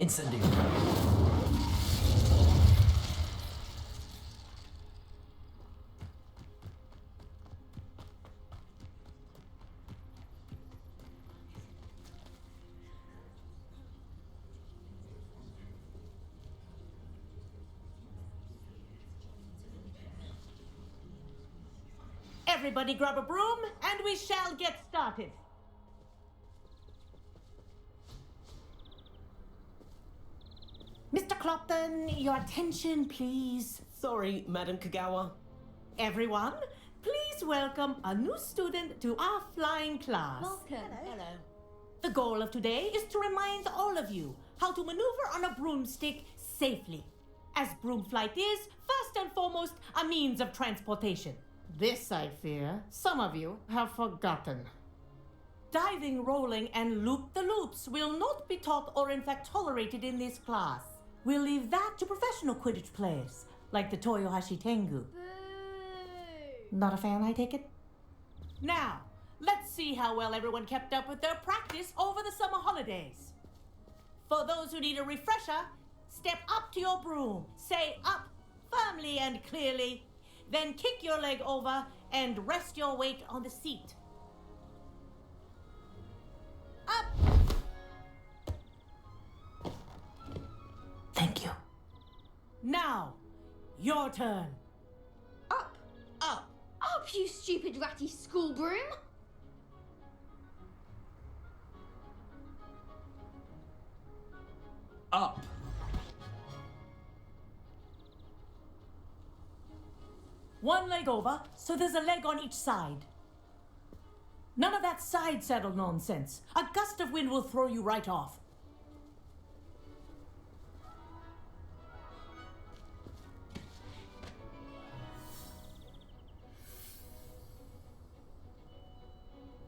Incendio. Everybody grab a broom, and we shall get started. Mr. Clopton, your attention, please. Sorry, Madam Kagawa. Everyone, please welcome a new student to our flying class. Welcome. Hello. The goal of today is to remind all of you how to maneuver on a broomstick safely, as broom flight is, first and foremost, a means of transportation. This, I fear, some of you have forgotten. Diving, rolling, and loop-the-loops will not be taught or in fact tolerated in this class. We'll leave that to professional Quidditch players, like the Toyohashi Tengu. Boo! Not a fan, I take it? Now, let's see how well everyone kept up with their practice over the summer holidays. For those who need a refresher, step up to your broom, say up firmly and clearly, then kick your leg over and rest your weight on the seat. Up! Thank you. Now, your turn. Up! Up! Up, you stupid ratty school broom! Up. One leg over, so there's a leg on each side. None of that side saddle nonsense. A gust of wind will throw you right off.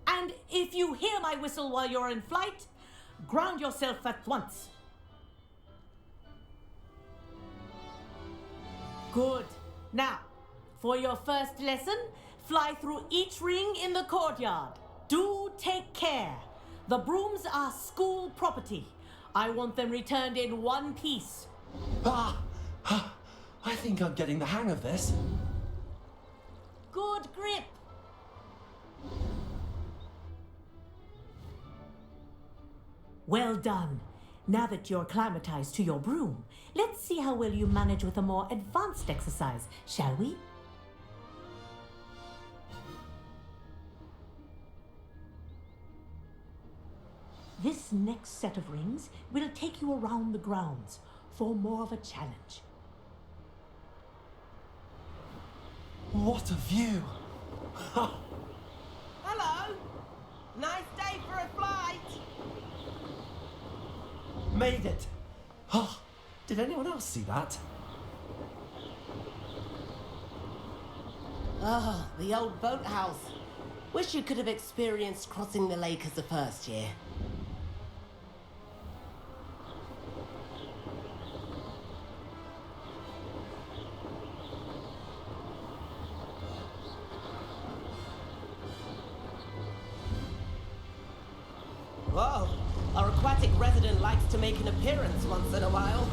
And if you hear my whistle while you're in flight, ground yourself at once. Good. Now, for your first lesson, fly through each ring in the courtyard. Do take care. The brooms are school property. I want them returned in one piece. I think I'm getting the hang of this. Good grip. Well done. Now that you're acclimatized to your broom, let's see how well you manage with a more advanced exercise, shall we? This next set of rings will take you around the grounds for more of a challenge. What a view! Hello! Nice day for a flight! Made it! Oh, did anyone else see that? Ah, the old boathouse. Wish you could have experienced crossing the lake as a first year. Whoa, our aquatic resident likes to make an appearance once in a while.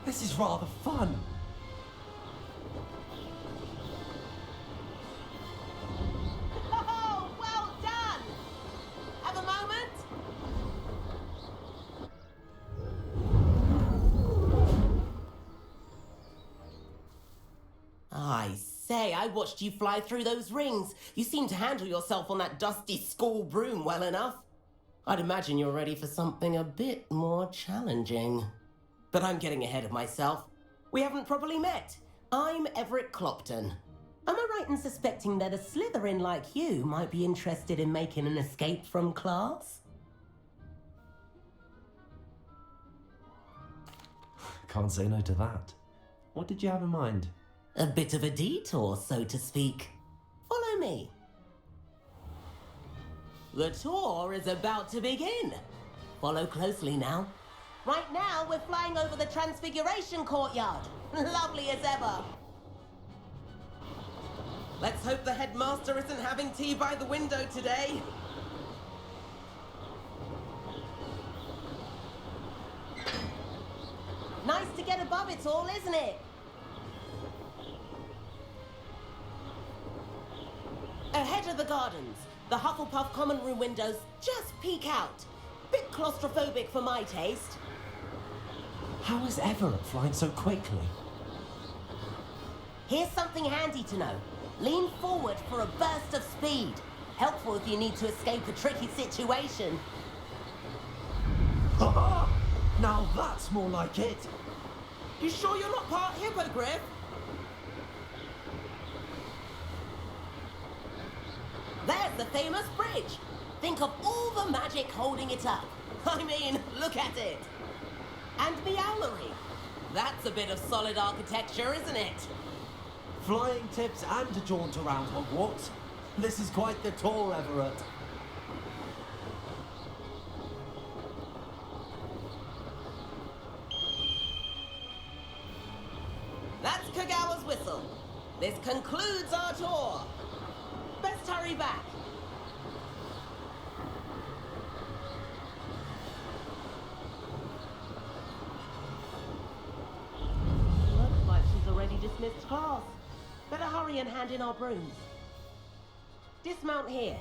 This is rather fun. Oh, well done! Have a moment? I say, I watched you fly through those rings. You seem to handle yourself on that dusty school broom well enough. I'd imagine you're ready for something a bit more challenging. But I'm getting ahead of myself. We haven't properly met. I'm Everett Clopton. Am I right in suspecting that a Slytherin like you might be interested in making an escape from class? Can't say no to that. What did you have in mind? A bit of a detour, so to speak. Follow me. The tour is about to begin. Follow closely now. Right now, we're flying over the Transfiguration Courtyard. Lovely as ever. Let's hope the headmaster isn't having tea by the window today. Nice to get above it all, isn't it? Ahead of the gardens, the Hufflepuff common room windows just peek out. Bit claustrophobic for my taste. How is Everett flying so quickly? Here's something handy to know. Lean forward for a burst of speed. Helpful if you need to escape a tricky situation. Now that's more like it. You sure you're not part hippogriff? There's the famous bridge. Think of all the magic holding it up. I mean, look at it. And the owlery. That's a bit of solid architecture, isn't it? Flying tips and a jaunt around Hogwarts. This is quite the tour, Everett. That's Kagawa's whistle. This concludes our tour. Best hurry back. Looks like she's already dismissed class. Better hurry and hand in our brooms. Dismount here.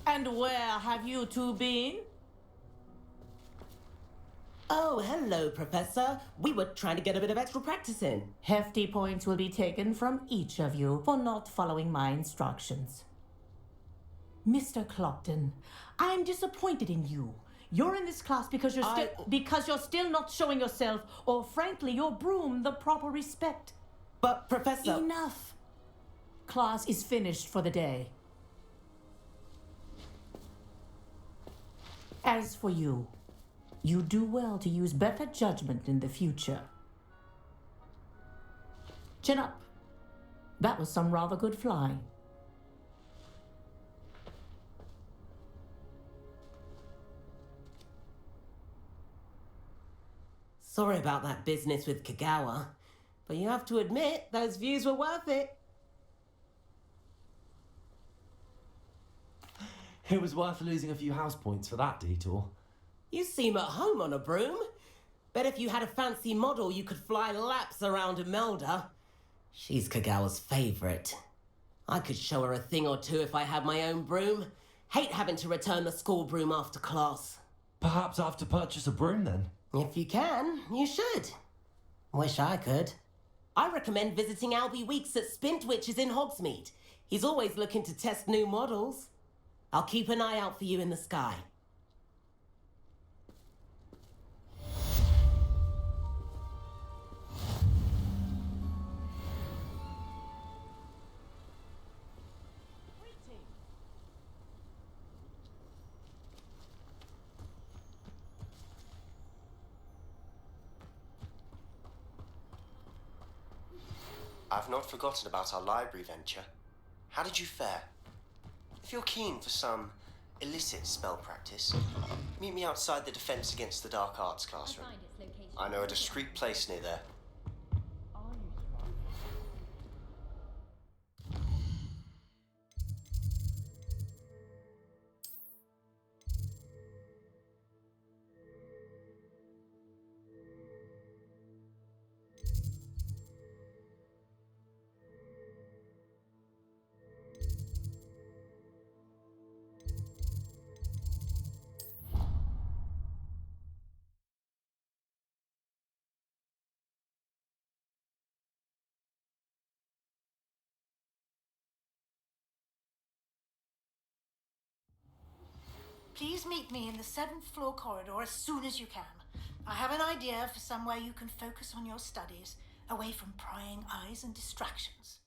And where have you two been? Oh, hello, Professor. We were trying to get a bit of extra practice in. Hefty points will be taken from each of you for not following my instructions. Mr. Clopton, I am disappointed in you. You're in this class because you're still not showing yourself, or frankly, your broom, the proper respect. But, Professor... Enough. Class is finished for the day. As for you, you do well to use better judgment in the future. Chin up. That was some rather good flying. Sorry about that business with Kagawa, but you have to admit those views were worth it. It was worth losing a few house points for that detour. You seem at home on a broom. Bet if you had a fancy model, you could fly laps around Imelda. She's Kagawa's favorite. I could show her a thing or two if I had my own broom. Hate having to return the school broom after class. Perhaps I have to purchase a broom then. If you can, you should. Wish I could. I recommend visiting Albie Weeks at Spintwitches in Hogsmeade. He's always looking to test new models. I'll keep an eye out for you in the sky. I've not forgotten about our library venture. How did you fare? If you're keen for some illicit spell practice, meet me outside the Defense Against the Dark Arts classroom. I know a discreet place near there. Please meet me in the 7th floor corridor as soon as you can. I have an idea for somewhere you can focus on your studies, away from prying eyes and distractions.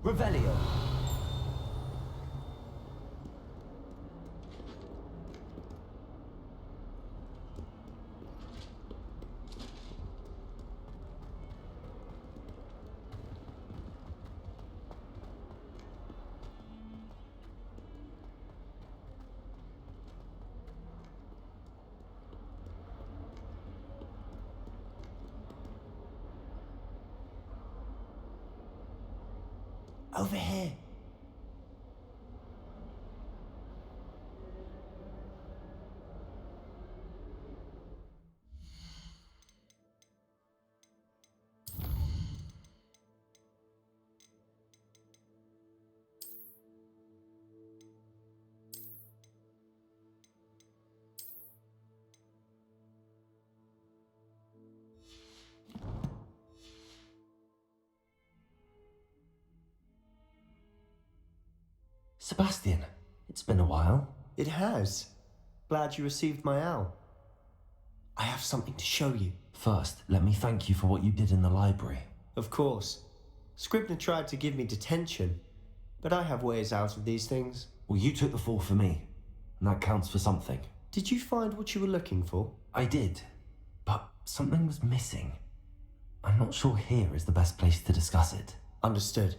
Revelio. Over here. Sebastian, it's been a while. It has. Glad you received my owl. I have something to show you. First, let me thank you for what you did in the library. Of course. Scribner tried to give me detention, but I have ways out of these things. Well, you took the fall for me, and that counts for something. Did you find what you were looking for? I did, but something was missing. I'm not sure here is the best place to discuss it. Understood.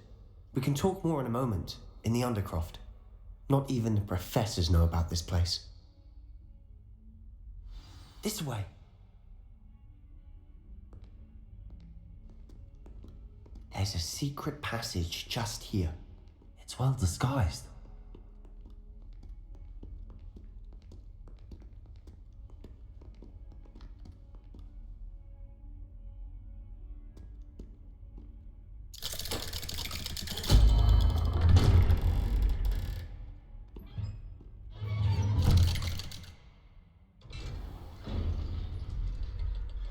We can talk more in a moment, in the Undercroft. Not even the professors know about this place. This way. There's a secret passage just here. It's well disguised.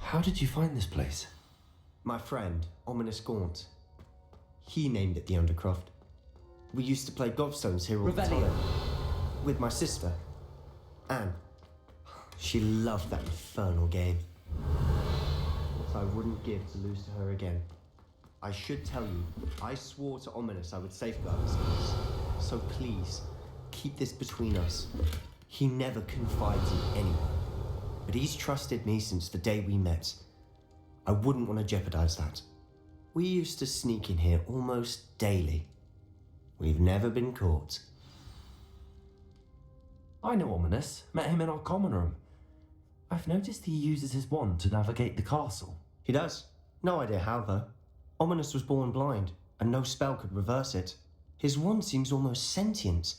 How did you find this place? My friend, Ominous Gaunt. He named it the Undercroft. We used to play gobstones here all the time. With my sister, Anne. She loved that infernal game. What I wouldn't give to lose to her again. I should tell you, I swore to Ominous I would safeguard this place. So please, keep this between us. He never confides in anyone. But he's trusted me since the day we met. I wouldn't want to jeopardize that. We used to sneak in here almost daily. We've never been caught. I know Ominous. Met him in our common room. I've noticed he uses his wand to navigate the castle. He does. No idea how, though. Ominous was born blind, and no spell could reverse it. His wand seems almost sentient.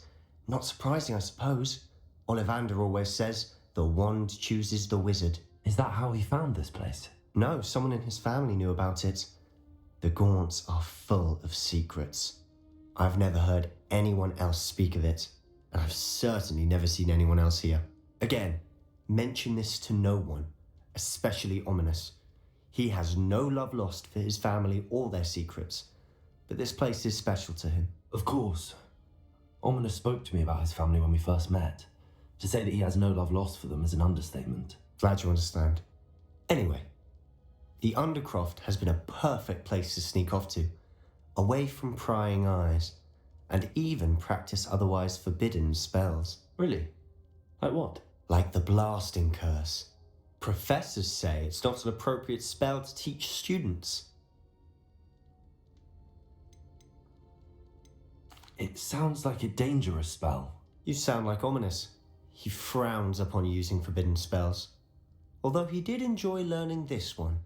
Not surprising, I suppose. Ollivander always says, the wand chooses the wizard. Is that how he found this place? No, someone in his family knew about it. The Gaunts are full of secrets. I've never heard anyone else speak of it, and I've certainly never seen anyone else here. Again, mention this to no one, especially Ominous. He has no love lost for his family or their secrets, but this place is special to him. Of course. Ominous spoke to me about his family when we first met. To say that he has no love lost for them is an understatement. Glad you understand. Anyway, the Undercroft has been a perfect place to sneak off to, away from prying eyes, and even practice otherwise forbidden spells. Really? Like what? Like the blasting curse. Professors say it's not an appropriate spell to teach students. It sounds like a dangerous spell. You sound like Ominous. He frowns upon using forbidden spells. Although he did enjoy learning this one.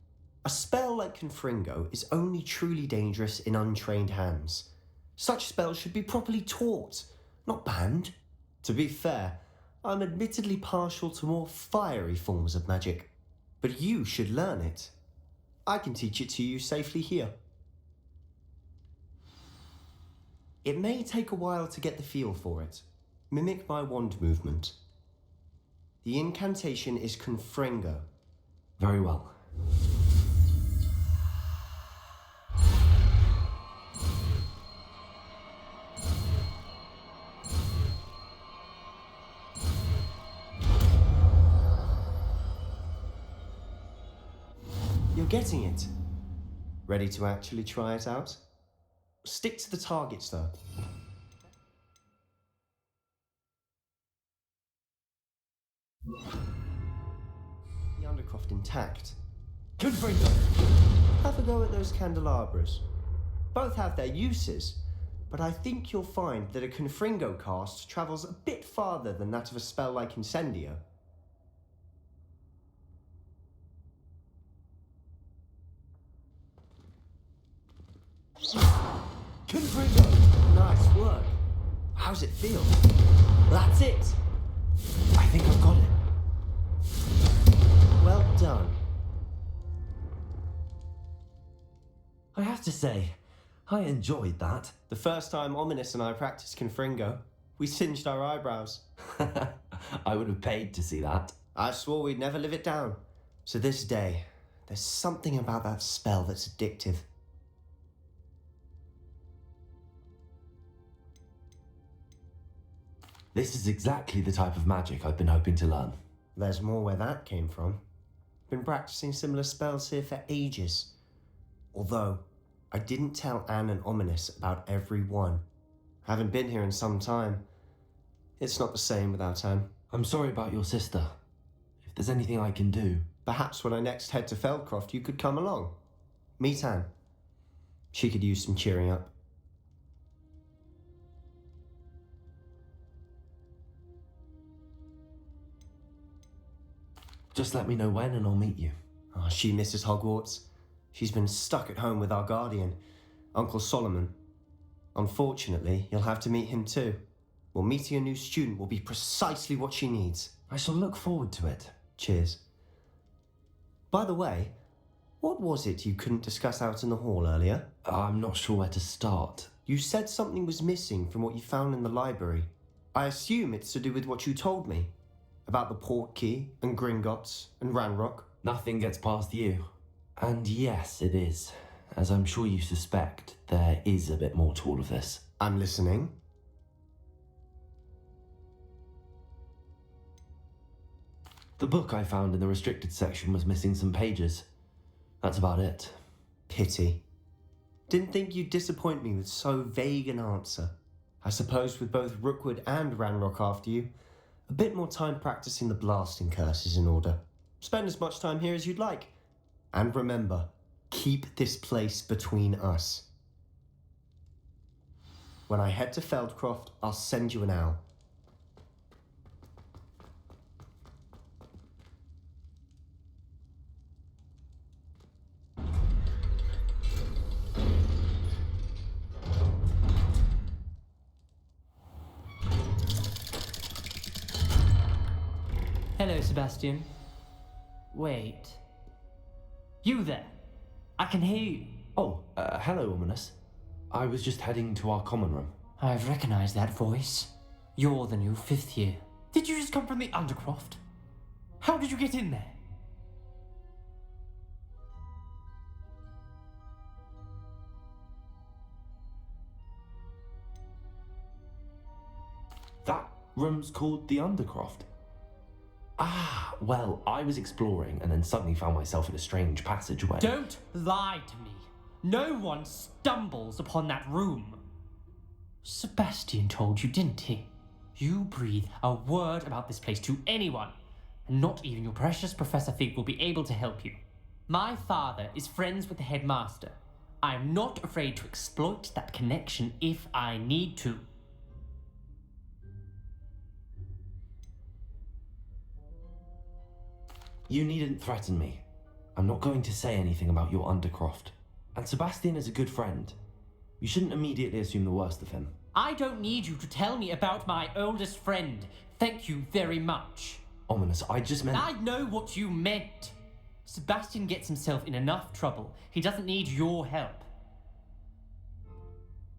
A spell like Confringo is only truly dangerous in untrained hands. Such spells should be properly taught, not banned. To be fair, I'm admittedly partial to more fiery forms of magic. But you should learn it. I can teach it to you safely here. It may take a while to get the feel for it. Mimic my wand movement. The incantation is Confringo. Very well. You're getting it. Ready to actually try it out? Stick to the targets, though. The Undercroft intact. Confringo! Have a go at those candelabras. Both have their uses, but I think you'll find that a Confringo cast travels a bit farther than that of a spell like Incendio. Confringo! Nice work. How's it feel? That's it. I think I've got it. Well done. I have to say, I enjoyed that. The first time Ominous and I practiced Confringo, we singed our eyebrows. I would have paid to see that. I swore we'd never live it down. So this day, there's something about that spell that's addictive. This is exactly the type of magic I've been hoping to learn. There's more where that came from. Been practicing similar spells here for ages. Although, I didn't tell Anne and Ominous about every one. Haven't been here in some time. It's not the same without Anne. I'm sorry about your sister. If there's anything I can do... Perhaps when I next head to Feldcroft, you could come along. Meet Anne. She could use some cheering up. Just let me know when and I'll meet you. Oh, she misses Hogwarts. She's been stuck at home with our guardian, Uncle Solomon. Unfortunately, you'll have to meet him too. Well, meeting a new student will be precisely what she needs. I shall look forward to it. Cheers. By the way, what was it you couldn't discuss out in the hall earlier? I'm not sure where to start. You said something was missing from what you found in the library. I assume it's to do with what you told me. About the port key, and Gringotts, and Ranrock. Nothing gets past you. And yes, it is. As I'm sure you suspect, there is a bit more to all of this. I'm listening. The book I found in the restricted section was missing some pages. That's about it. Pity. Didn't think you'd disappoint me with so vague an answer. I suppose with both Rookwood and Ranrock after you, a bit more time practicing the blasting curse is in order. Spend as much time here as you'd like. And remember, keep this place between us. When I head to Feldcroft, I'll send you an owl. Hello, Sebastian. Wait. You there? I can hear you. Oh, hello, Ominous. I was just heading to our common room. I've recognized that voice. You're the new fifth year. Did you just come from the Undercroft? How did you get in there? That room's called the Undercroft. Ah, well, I was exploring and then suddenly found myself in a strange passageway. Don't lie to me. No one stumbles upon that room. Sebastian told you, didn't he? You breathe a word about this place to anyone, and not even your precious Professor Fig will be able to help you. My father is friends with the headmaster. I'm not afraid to exploit that connection if I need to. You needn't threaten me. I'm not going to say anything about your Undercroft. And Sebastian is a good friend. You shouldn't immediately assume the worst of him. I don't need you to tell me about my oldest friend. Thank you very much. Ominous, I just meant... I know what you meant. Sebastian gets himself in enough trouble. He doesn't need your help.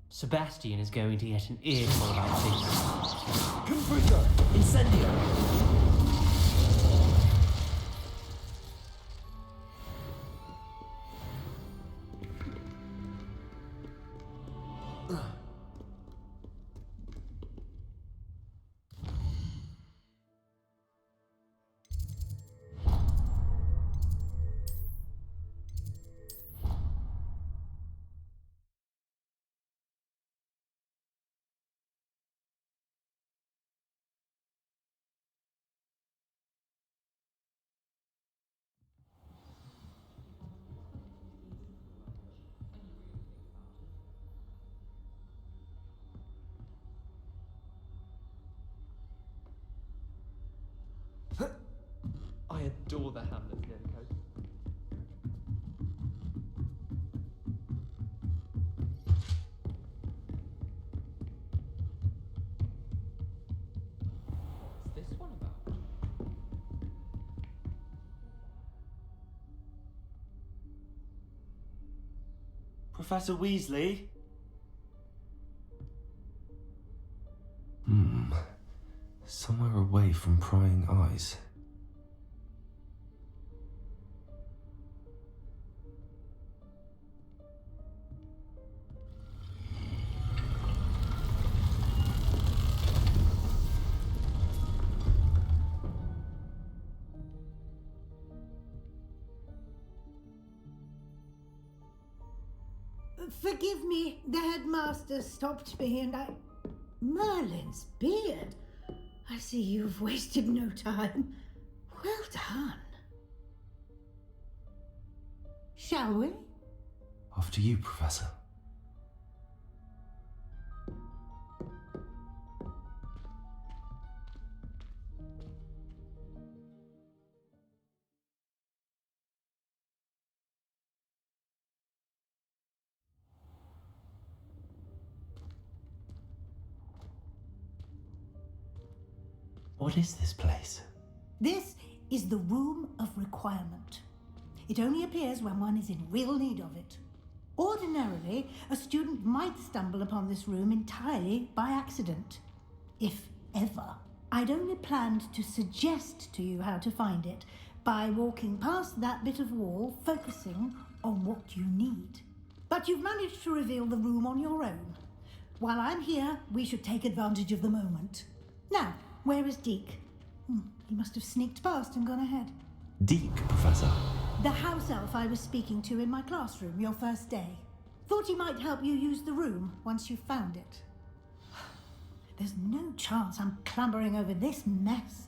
Sebastian is going to get an earful like this. Confringo! Incendio! adore the Hamlet nearly coat. What's this one about? Professor Weasley? Somewhere away from prying eyes. Forgive me, the headmaster stopped me and I... Merlin's beard. I see you've wasted no time. Well done. Shall we? After you, Professor. What is this place? This is the Room of Requirement. It only appears when one is in real need of it. Ordinarily, a student might stumble upon this room entirely by accident. If ever. I'd only planned to suggest to you how to find it by walking past that bit of wall, focusing on what you need. But you've managed to reveal the room on your own. While I'm here, we should take advantage of the moment. Now, where is Deke? He must have sneaked past and gone ahead. Deke, Professor. The house elf I was speaking to in my classroom your first day. Thought he might help you use the room once you found it. There's no chance I'm clambering over this mess.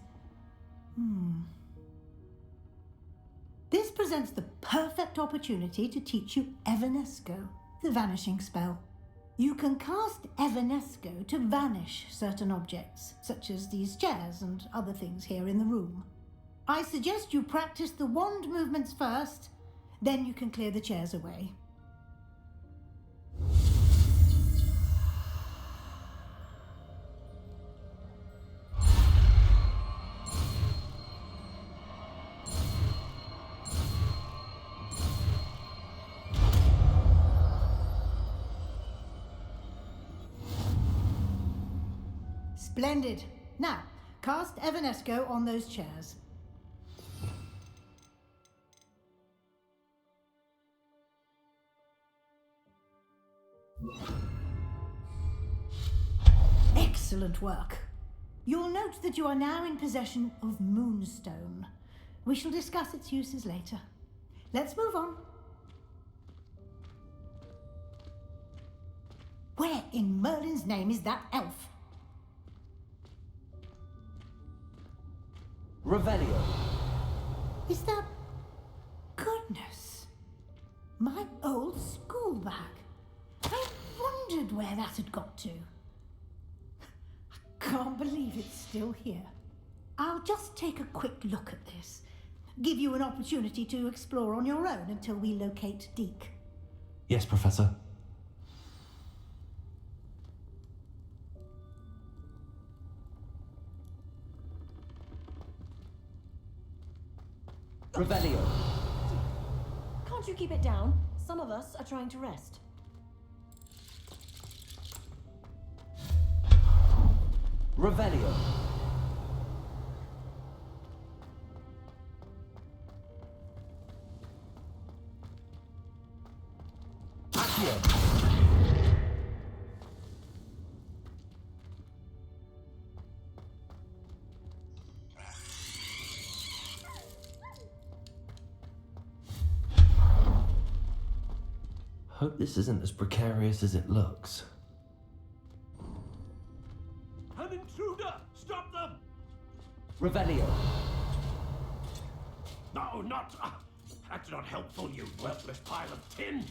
This presents the perfect opportunity to teach you Evanesco, the vanishing spell. You can cast Evanesco to vanish certain objects, such as these chairs and other things here in the room. I suggest you practice the wand movements first, then you can clear the chairs away. Splendid. Now, cast Evanesco on those chairs. Excellent work. You'll note that you are now in possession of Moonstone. We shall discuss its uses later. Let's move on. Where in Merlin's name is that elf? Revelio. Is that... Goodness. My old school bag. I wondered where that had got to. I can't believe it's still here. I'll just take a quick look at this. Give you an opportunity to explore on your own until we locate Deke. Yes, Professor. Revelio. Can't you keep it down? Some of us are trying to rest. Revelio. Accio. Hope this isn't as precarious as it looks. An intruder! Stop them! Revelio. No, not... that's not helpful, you worthless pile of tin!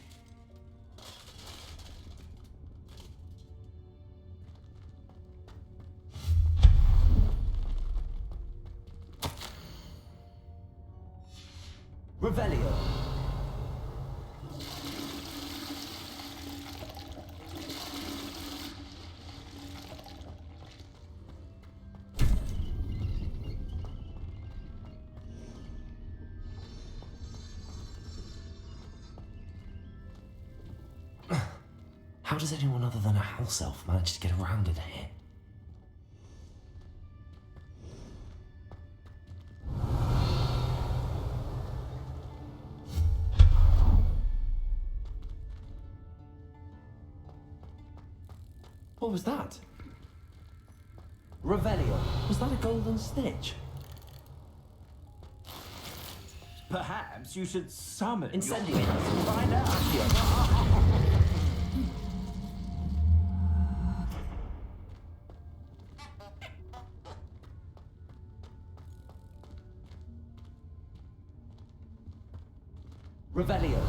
How does anyone other than a house elf manage to get around in here? What was that? Revelio. Was that a golden snitch? Perhaps you should summon Incendiary. Find out. Revelio.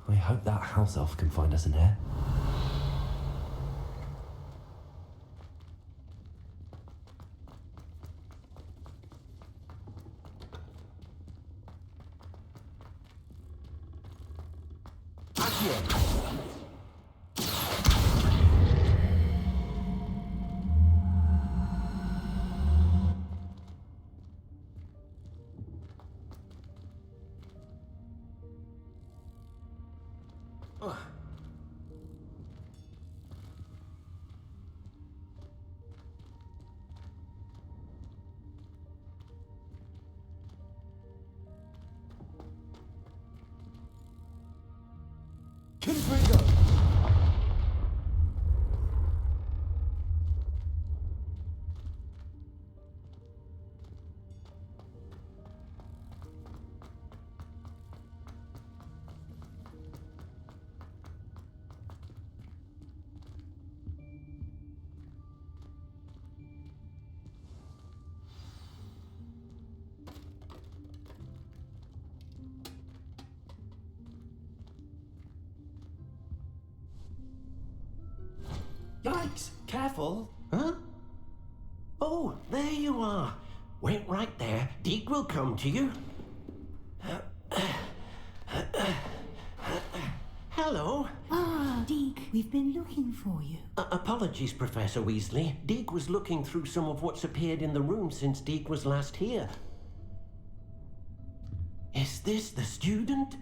I hope that house elf can find us in here. Yikes! Careful! Huh? Oh, there you are. Wait right there. Deke will come to you. Hello. Ah, Deke, we've been looking for you. Apologies, Professor Weasley. Deke was looking through some of what's appeared in the room since Deke was last here. Is this the student?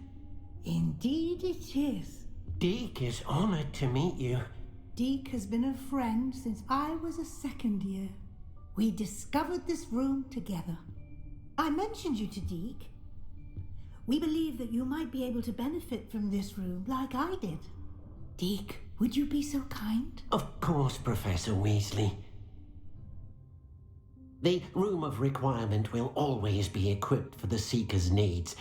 Indeed it is. Deke is honored to meet you. Deke has been a friend since I was a second year. We discovered this room together. I mentioned you to Deke. We believe that you might be able to benefit from this room like I did. Deke, would you be so kind? Of course, Professor Weasley. The Room of Requirement will always be equipped for the Seeker's needs.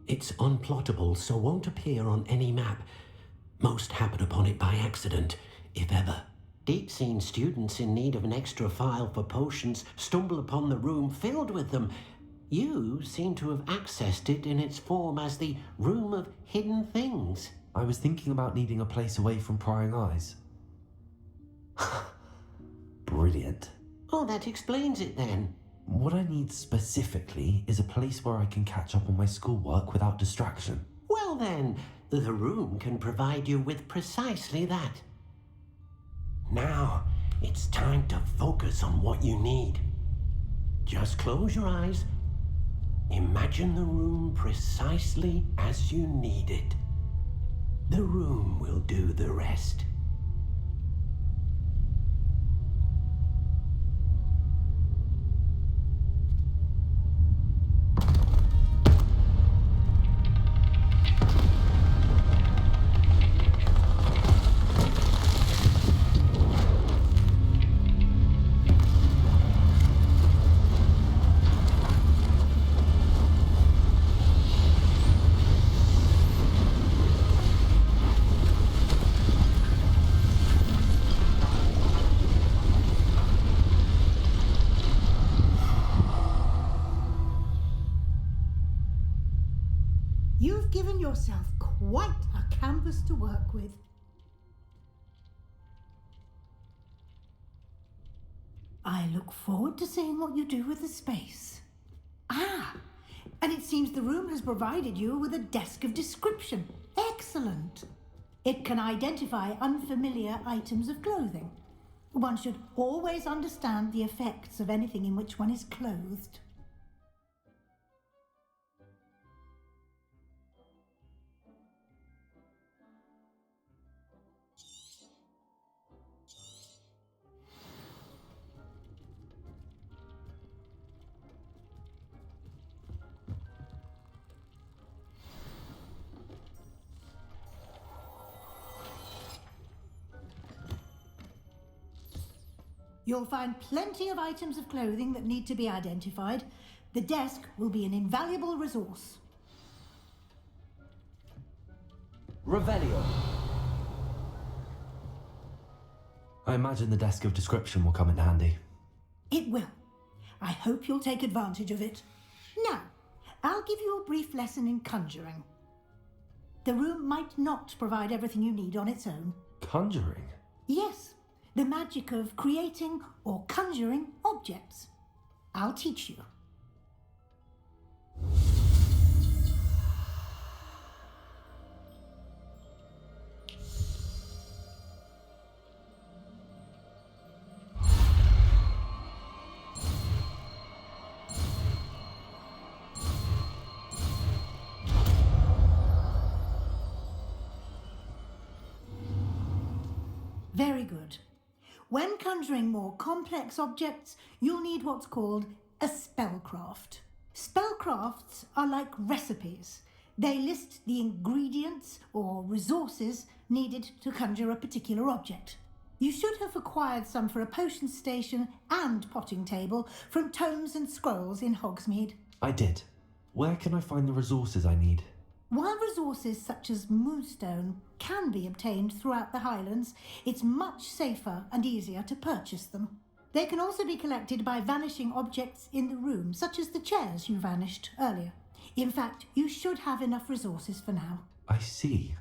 It's unplottable, so won't appear on any map. Most happen upon it by accident, if ever. Deep-seen students in need of an extra file for potions stumble upon the room filled with them. You seem to have accessed it in its form as the Room of Hidden Things. I was thinking about needing a place away from prying eyes. Brilliant. Oh, that explains it then. What I need specifically is a place where I can catch up on my schoolwork without distraction. Well then, the room can provide you with precisely that. Now, it's time to focus on what you need. Just close your eyes. Imagine the room precisely as you need it. The room will do the rest. You've given yourself quite a canvas to work with. I look forward to seeing what you do with the space. Ah, and it seems the room has provided you with a desk of description. Excellent. It can identify unfamiliar items of clothing. One should always understand the effects of anything in which one is clothed. You'll find plenty of items of clothing that need to be identified. The desk will be an invaluable resource. Revelio. I imagine the desk of description will come in handy. It will. I hope you'll take advantage of it. Now, I'll give you a brief lesson in conjuring. The room might not provide everything you need on its own. Conjuring? Yes, the magic of creating or conjuring objects. I'll teach you. Very good. When conjuring more complex objects, you'll need what's called a spellcraft. Spellcrafts are like recipes. They list the ingredients or resources needed to conjure a particular object. You should have acquired some for a potion station and potting table from tomes and scrolls in Hogsmeade. I did. Where can I find the resources I need? While resources such as moonstone can be obtained throughout the Highlands, it's much safer and easier to purchase them. They can also be collected by vanishing objects in the room, such as the chairs you vanished earlier. In fact, you should have enough resources for now. I see.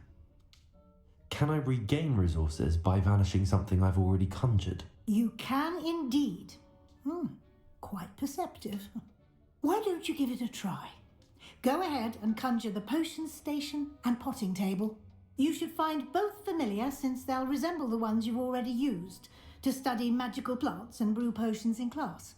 Can I regain resources by vanishing something I've already conjured? You can indeed. Quite perceptive. Why don't you give it a try? Go ahead and conjure the potion station and potting table. You should find both familiar, since they'll resemble the ones you've already used to study magical plants and brew potions in class.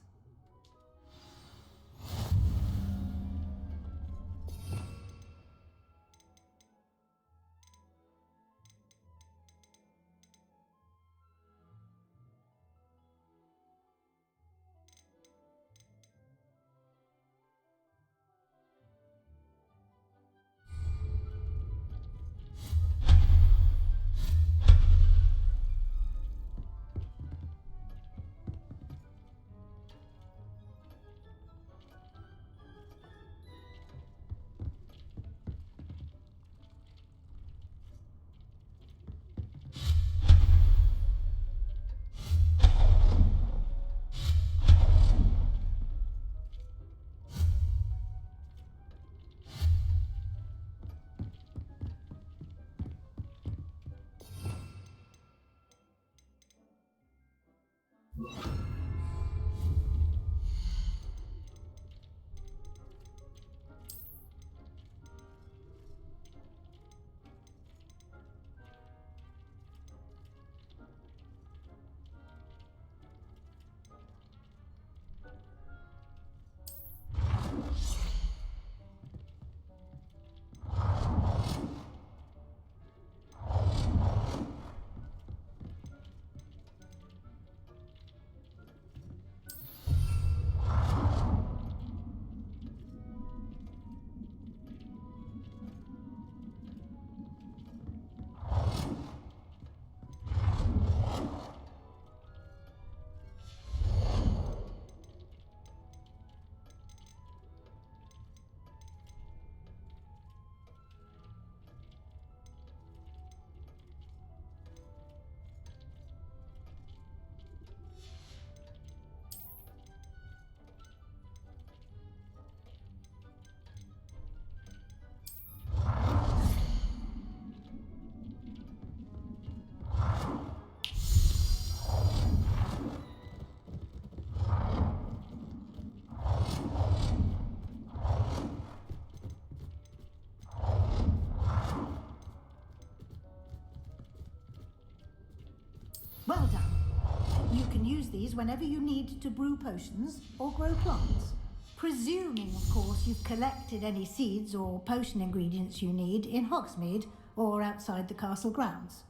You can use these whenever you need to brew potions or grow plants. Presuming, of course, you've collected any seeds or potion ingredients you need in Hogsmeade or outside the castle grounds.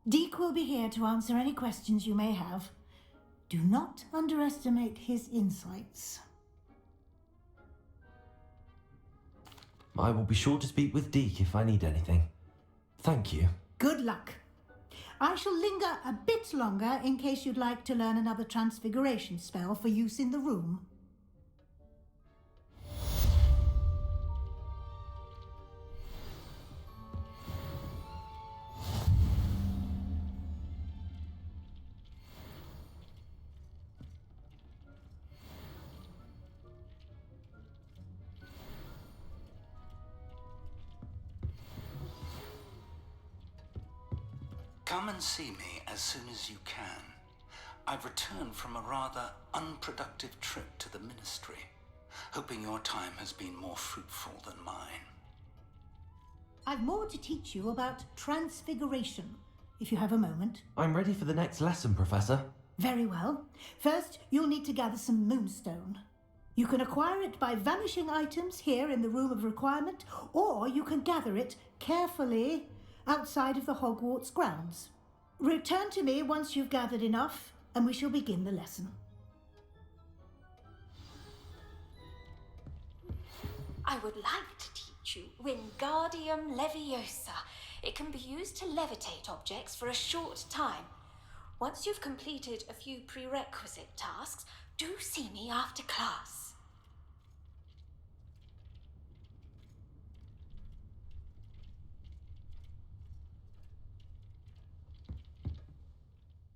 Deek will be here to answer any questions you may have. Do not underestimate his insights. I will be sure to speak with Deke if I need anything. Thank you. Good luck. I shall linger a bit longer in case you'd like to learn another transfiguration spell for use in the room. Come and see me as soon as you can. I've returned from a rather unproductive trip to the Ministry, hoping your time has been more fruitful than mine. I've more to teach you about transfiguration, if you have a moment. I'm ready for the next lesson, Professor. Very well. First, you'll need to gather some moonstone. You can acquire it by vanishing items here in the Room of Requirement, or you can gather it carefully outside of the Hogwarts grounds. Return to me once you've gathered enough, and we shall begin the lesson. I would like to teach you Wingardium Leviosa. It can be used to levitate objects for a short time. Once you've completed a few prerequisite tasks, do see me after class.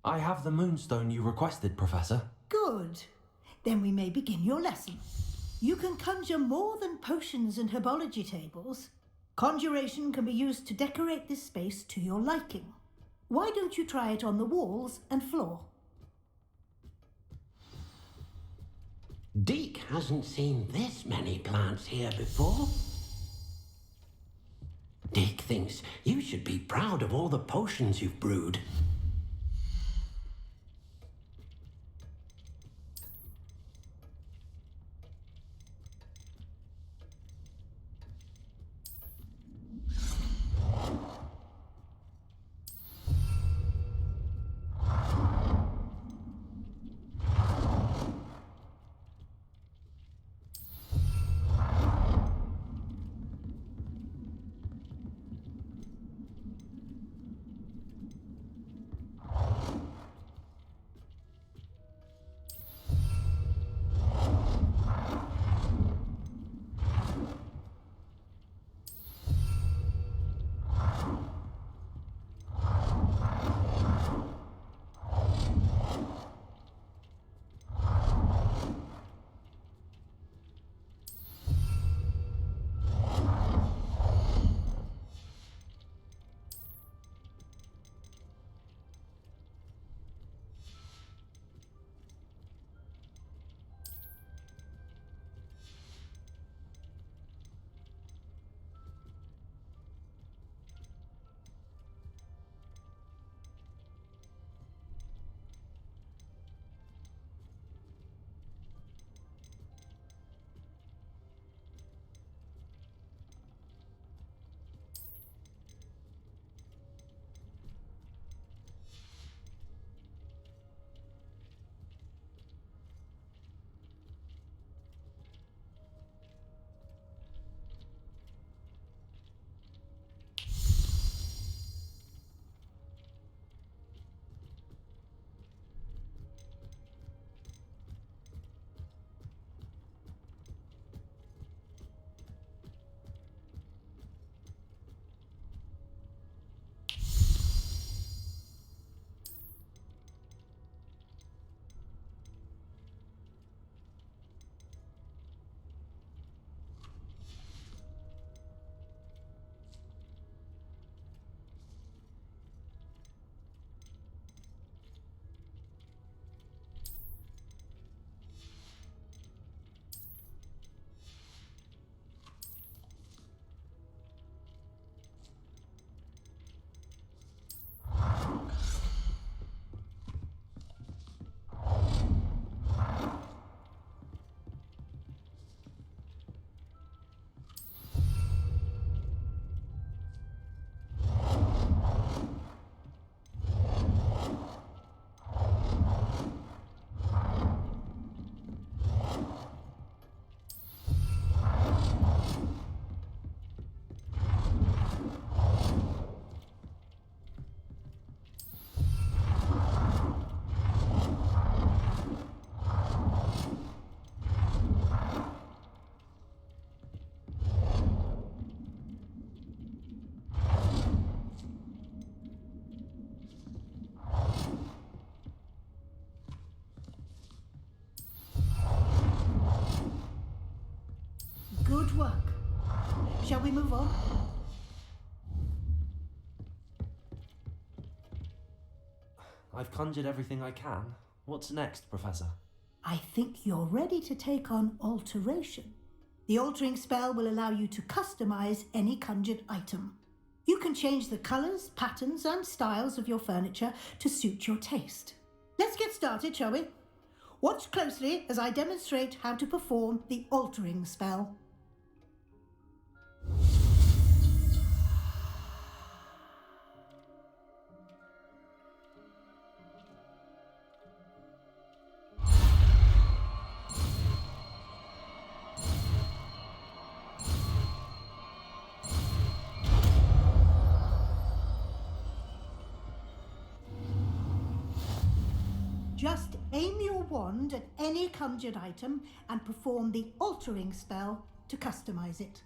I have the moonstone you requested, Professor. Good. Then we may begin your lesson. You can conjure more than potions and herbology tables. Conjuration can be used to decorate this space to your liking. Why don't you try it on the walls and floor? Deke hasn't seen this many plants here before. Deke thinks you should be proud of all the potions you've brewed. Shall we move on? I've conjured everything I can. What's next, Professor? I think you're ready to take on alteration. The altering spell will allow you to customize any conjured item. You can change the colours, patterns, and styles of your furniture to suit your taste. Let's get started, shall we? Watch closely as I demonstrate how to perform the altering spell. Just aim your wand at any conjured item and perform the altering spell to customize it.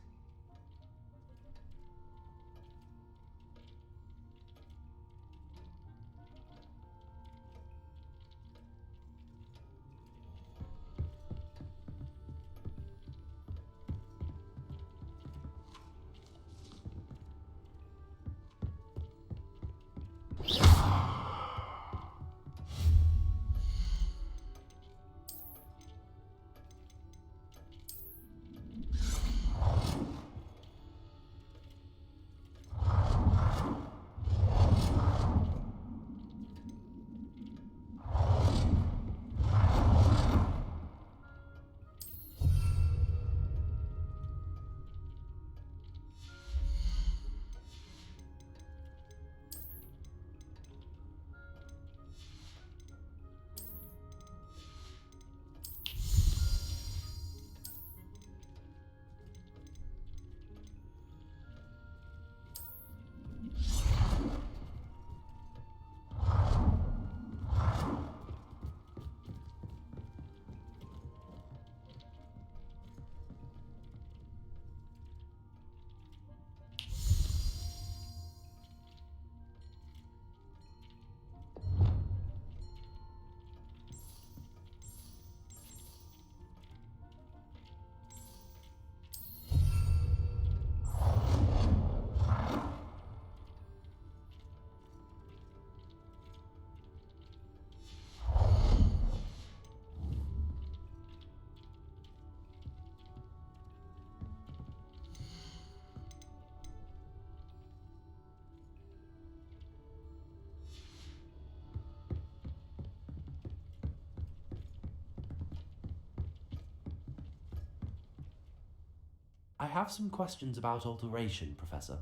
I have some questions about alteration, Professor.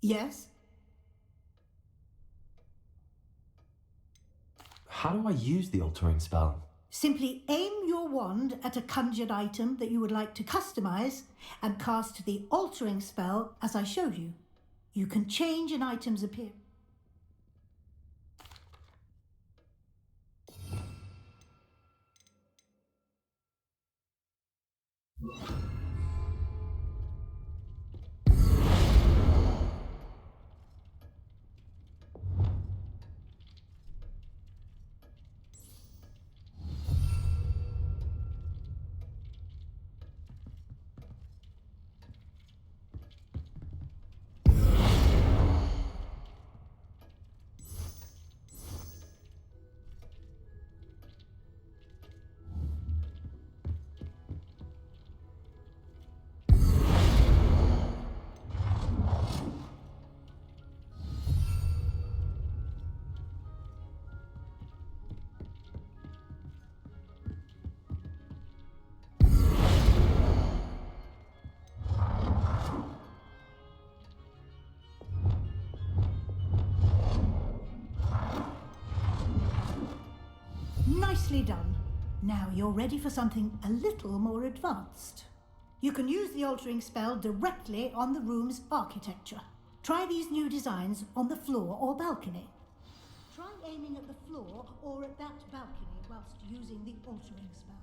Yes? How do I use the altering spell? Simply aim your wand at a conjured item that you would like to customize and cast the altering spell as I showed you. You can change an item's appearance. Nicely done. Now you're ready for something a little more advanced. You can use the altering spell directly on the room's architecture. Try these new designs on the floor or balcony. Try aiming at the floor or at that balcony whilst using the altering spell.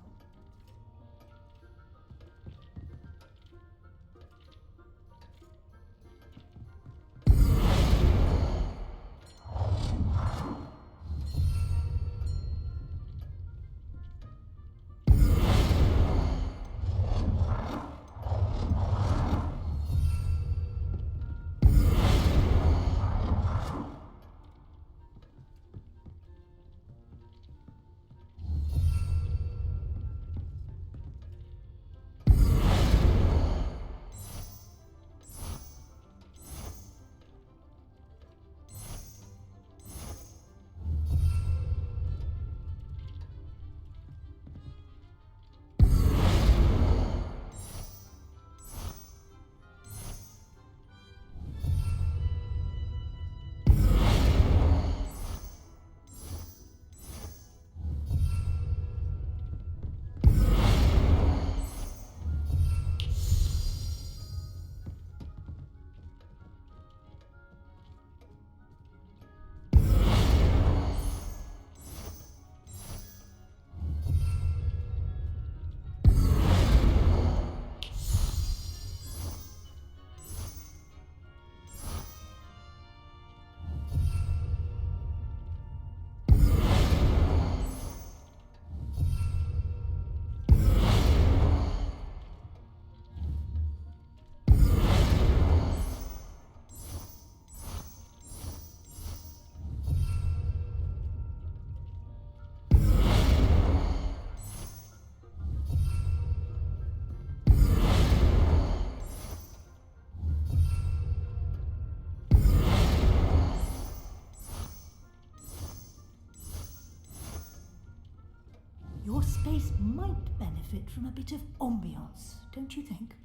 space might benefit from a bit of ambiance, don't you think?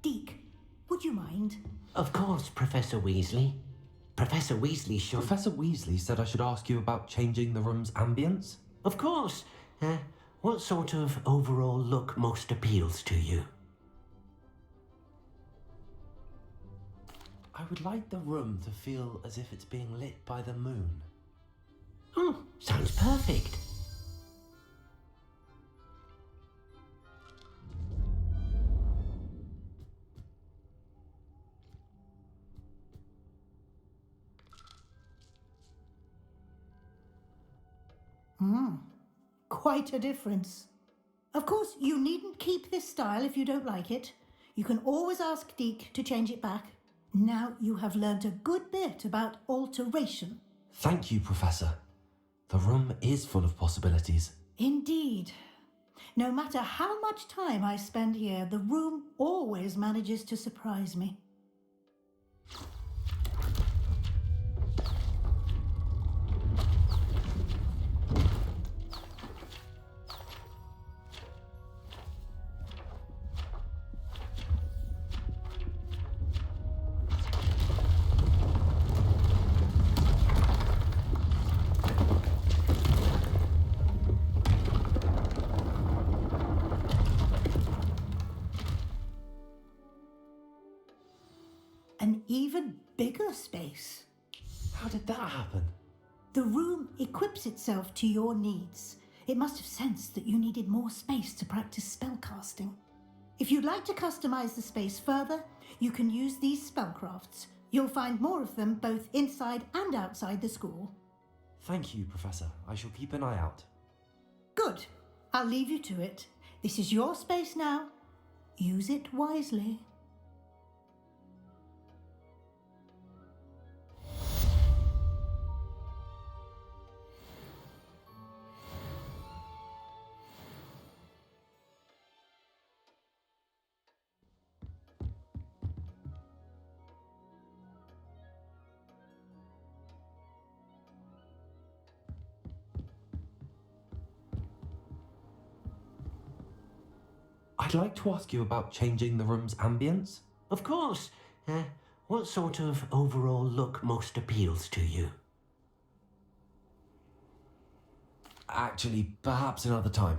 Deke, would you mind? Of course, Professor Weasley. Professor Weasley should... Professor Weasley said I should ask you about changing the room's ambience? Of course. What sort of overall look most appeals to you? I would like the room to feel as if it's being lit by the moon. Oh, sounds perfect. Quite a difference. Of course, you needn't keep this style if you don't like it. You can always ask Deke to change it back. Now you have learnt a good bit about alteration. Thank you, Professor. The room is full of possibilities. Indeed. No matter how much time I spend here, the room always manages to surprise me. An even bigger space. How did that happen? The room equips itself to your needs. It must have sensed that you needed more space to practice spellcasting. If you'd like to customize the space further, you can use these spellcrafts. You'll find more of them both inside and outside the school. Thank you, Professor. I shall keep an eye out. Good. I'll leave you to it. This is your space now. Use it wisely. I'd like to ask you about changing the room's ambience. Of course. What sort of overall look most appeals to you? Actually, perhaps another time.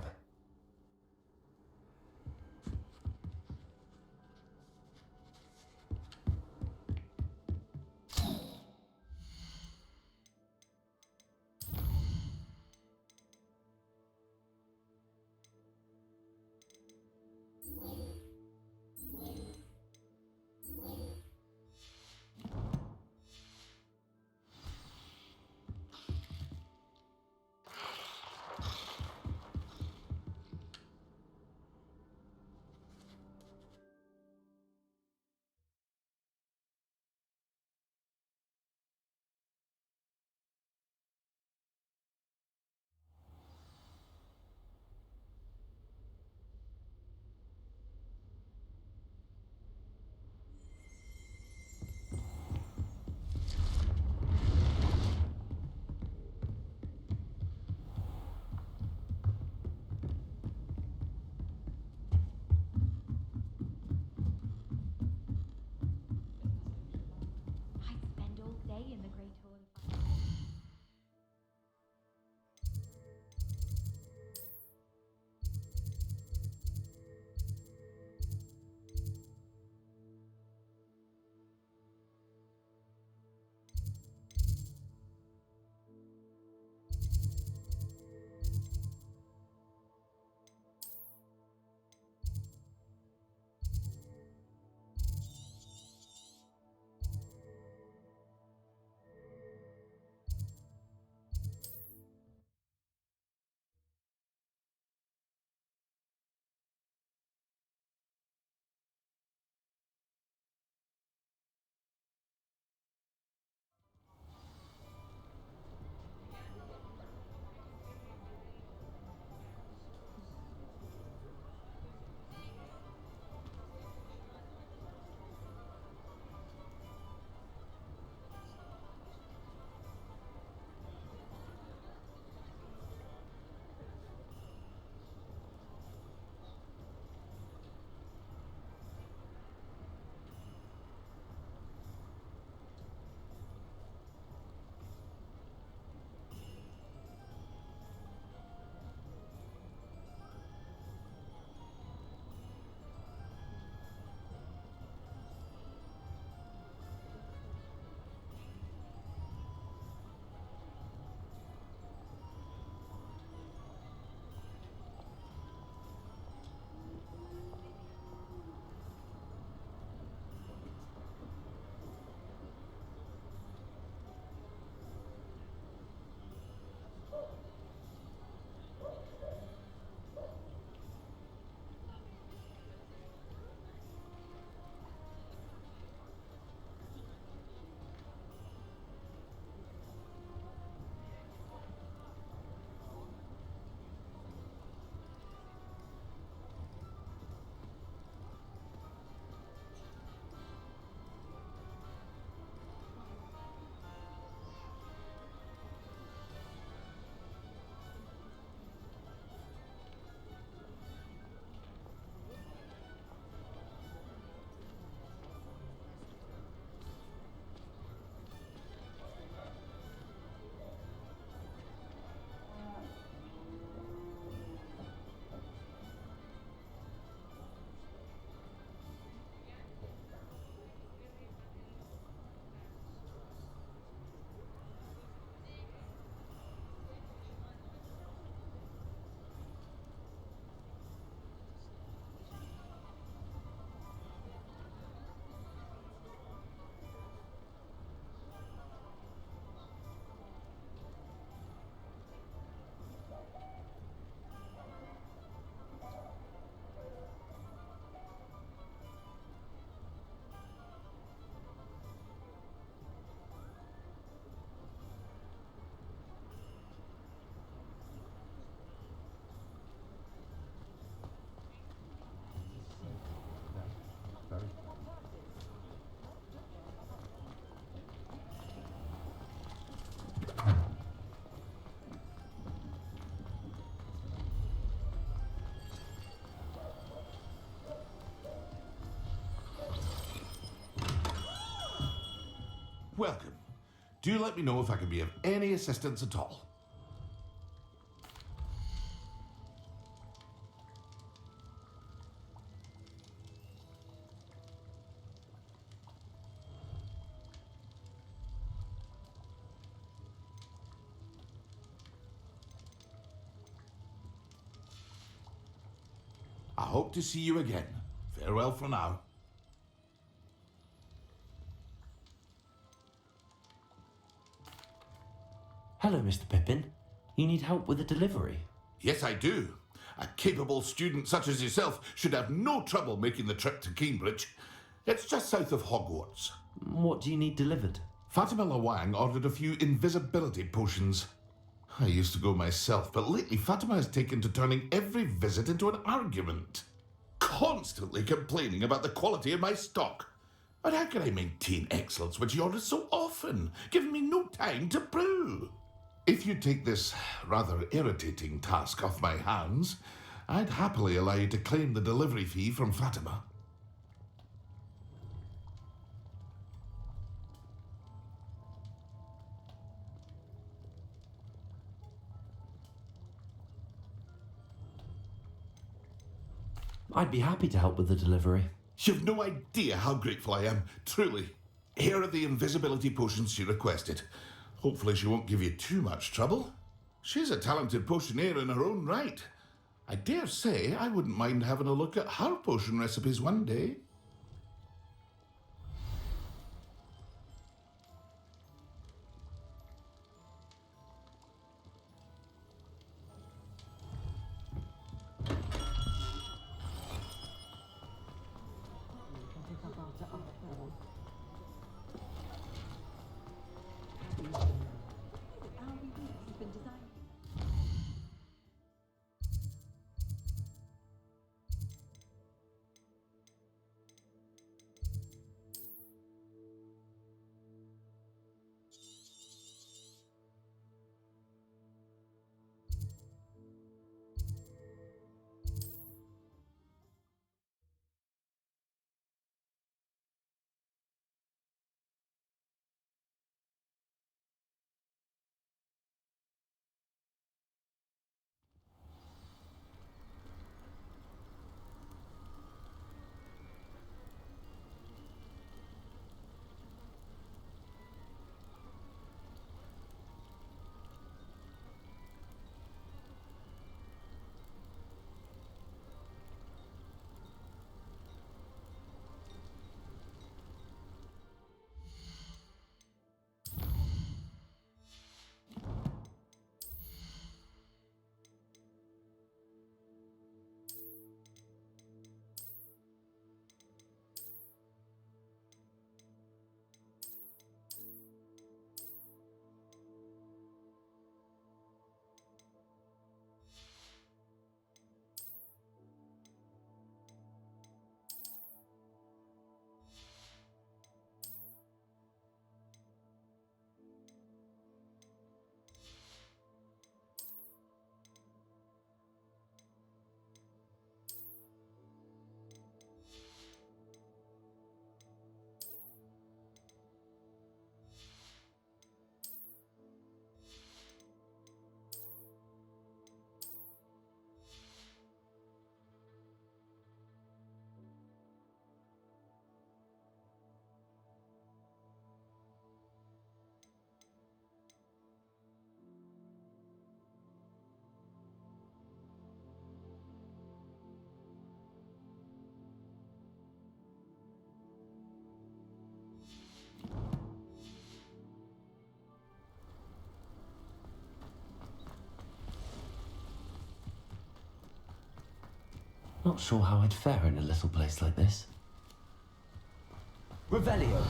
welcome. Do let me know if I can be of any assistance at all. I hope to see you again. Farewell for now. Hello, Mr. Pippin. You need help with a delivery? Yes, I do. A capable student such as yourself should have no trouble making the trip to Cambridge. It's just south of Hogwarts. What do you need delivered? Fatima Lawang ordered a few invisibility potions. I used to go myself, but lately Fatima has taken to turning every visit into an argument. Constantly complaining about the quality of my stock. But how can I maintain excellence when she orders so often, giving me no time to brew? If you take this rather irritating task off my hands, I'd happily allow you to claim the delivery fee from Fatima. I'd be happy to help with the delivery. You've no idea how grateful I am, truly. Here are the invisibility potions she requested. Hopefully she won't give you too much trouble. She's a talented potioneer in her own right. I dare say I wouldn't mind having a look at her potion recipes one day. Not sure how I'd fare in a little place like this. Revelio!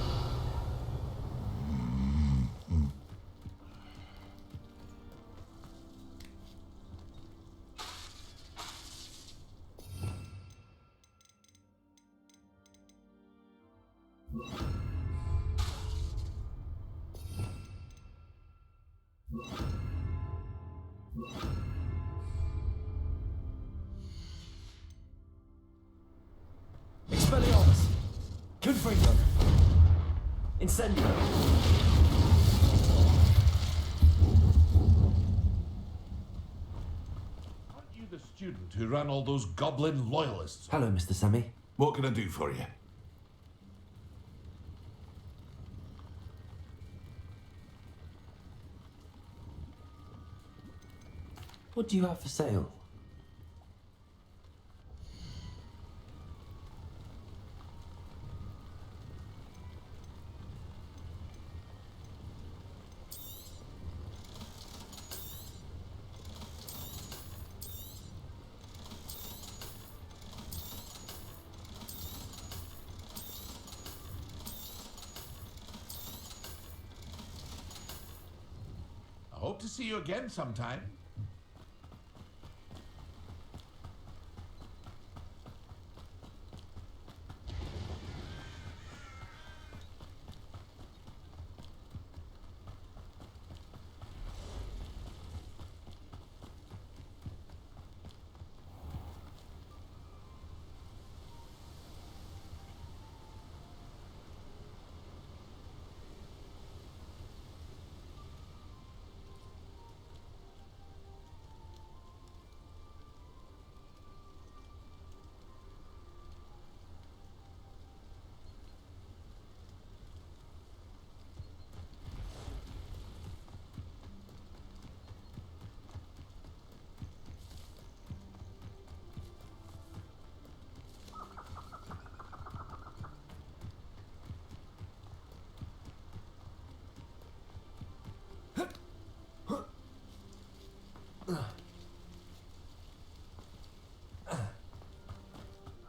Incendio! Aren't you the student who ran all those goblin loyalists? Hello, Mr. Semi. What can I do for you? What do you have for sale? I hope to see you again sometime.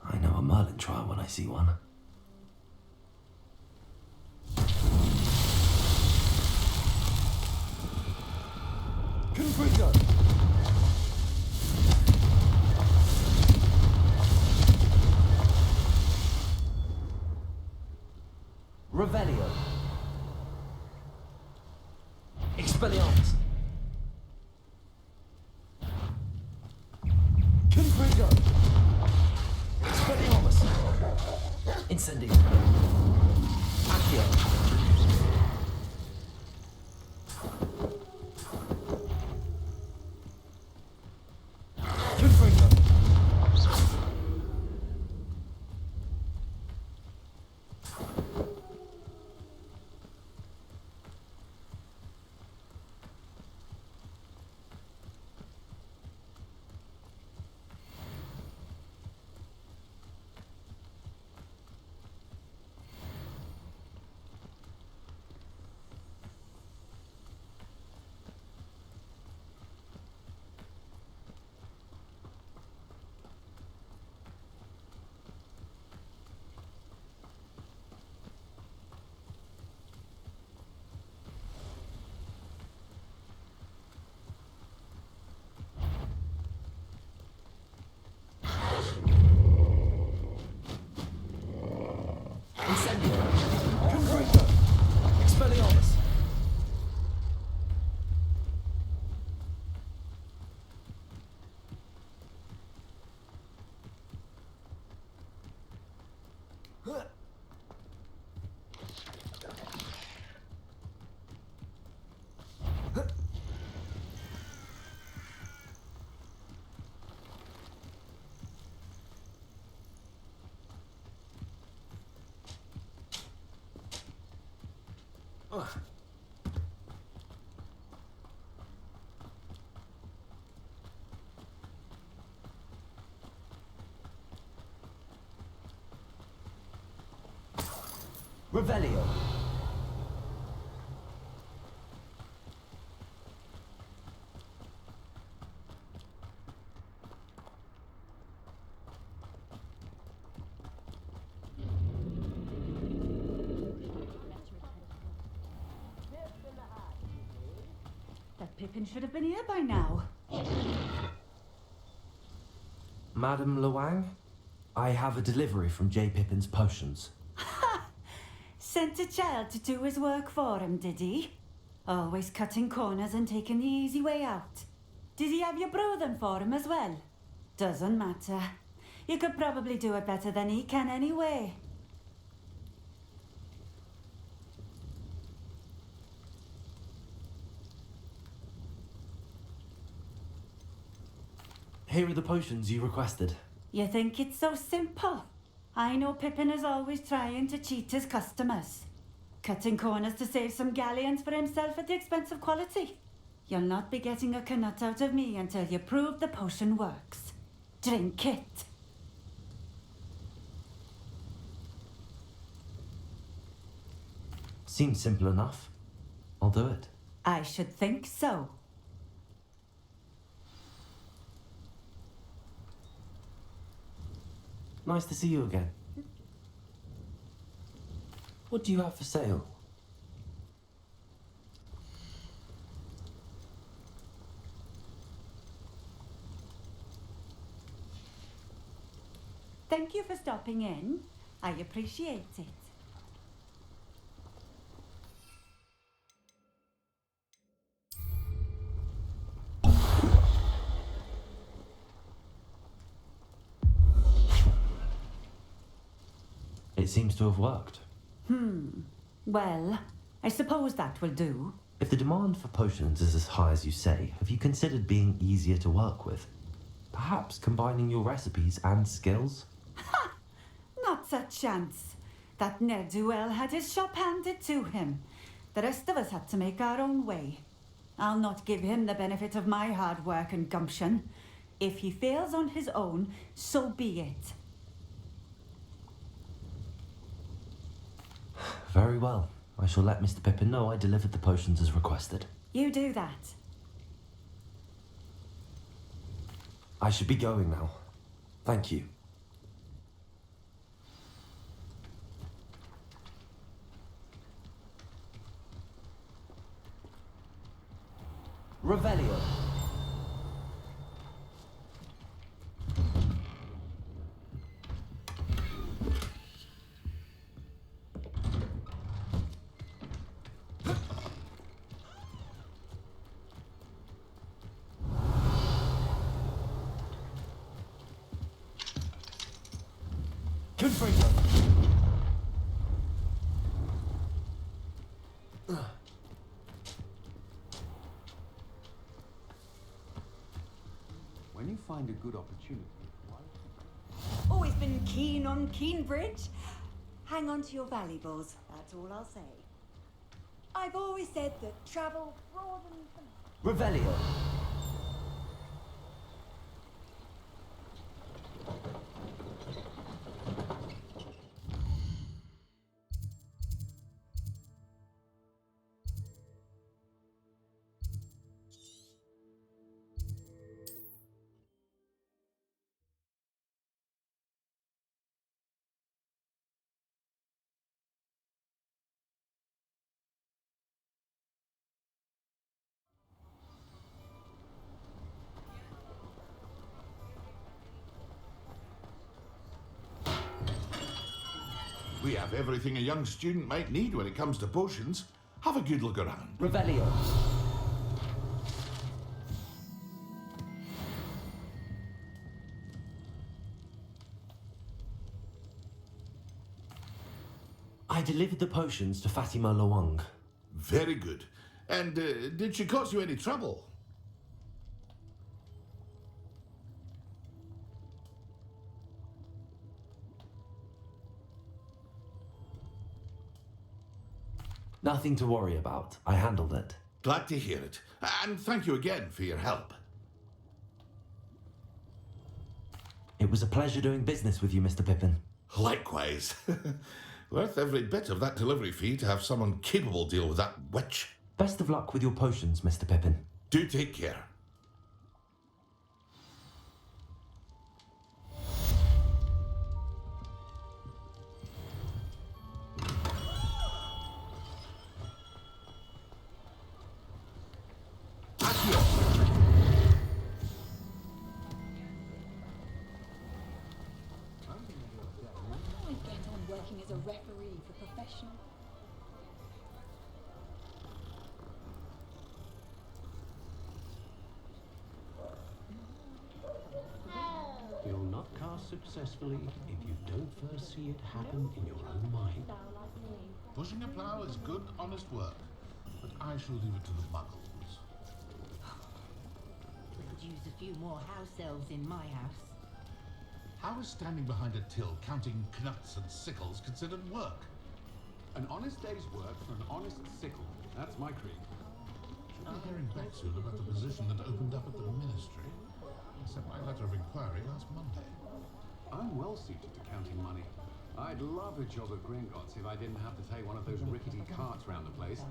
I know a Merlin trial when I see one. Confringo! Revelio! Expelliarmus! Confringo! Expelliarmus! Incendio! Accio! Confringo! Incendio! Confringo! Expelliarmus! Revelio! That Pippin should have been here by now. Madame Luang, I have a delivery from J. Pippin's Potions. Sent a child to do his work for him, did he? Always cutting corners and taking the easy way out. Did he have you brew them for him as well? Doesn't matter. You could probably do it better than he can anyway. Here are the potions you requested. You think it's so simple? I know Pippin is always trying to cheat his customers. Cutting corners to save some galleons for himself at the expense of quality. You'll not be getting a canut out of me until you prove the potion works. Drink it. Seems simple enough. I'll do it. I should think so. Nice to see you again. What do you have for sale? Thank you for stopping in. I appreciate it. It seems to have worked. Well, I suppose that will do. If the demand for potions is as high as you say, have you considered being easier to work with? Perhaps combining your recipes and skills? Not a chance. That ne'er-do-well had his shop handed to him. The rest of us had to make our own way. I'll not give him the benefit of my hard work and gumption. If he fails on his own, so be it. Very well. I shall let Mr. Pippin know I delivered the potions as requested. You do that. I should be going now. Thank you. Revelio. Confringo. When you find a good opportunity, Always been keen on Keenbridge. Hang on to your valuables, that's all I'll say. I've always said that travel broadens the... Revelio. We have everything a young student might need when it comes to potions. Have a good look around. Revelio. I delivered the potions to Fatima Lawang. Very good. And did she cause you any trouble? Nothing to worry about. I handled it. Glad to hear it. And thank you again for your help. It was a pleasure doing business with you, Mr. Pippin. Likewise. Worth every bit of that delivery fee to have someone capable deal with that witch. Best of luck with your potions, Mr. Pippin. Do take care. Working as a referee for professional. You'll not cast successfully if you don't first see it happen in your own mind. Pushing a plough is good, honest work, but I shall leave it to the muggles. use a few more house elves in my house. How is standing behind a till counting knuts and sickles considered work? An honest day's work for an honest sickle. That's my creed. Should be hearing back soon about the position that opened up at the ministry. I sent my letter of inquiry last Monday. I'm well suited to counting money. I'd love a job at Gringotts if I didn't have to take one of those rickety carts round the place.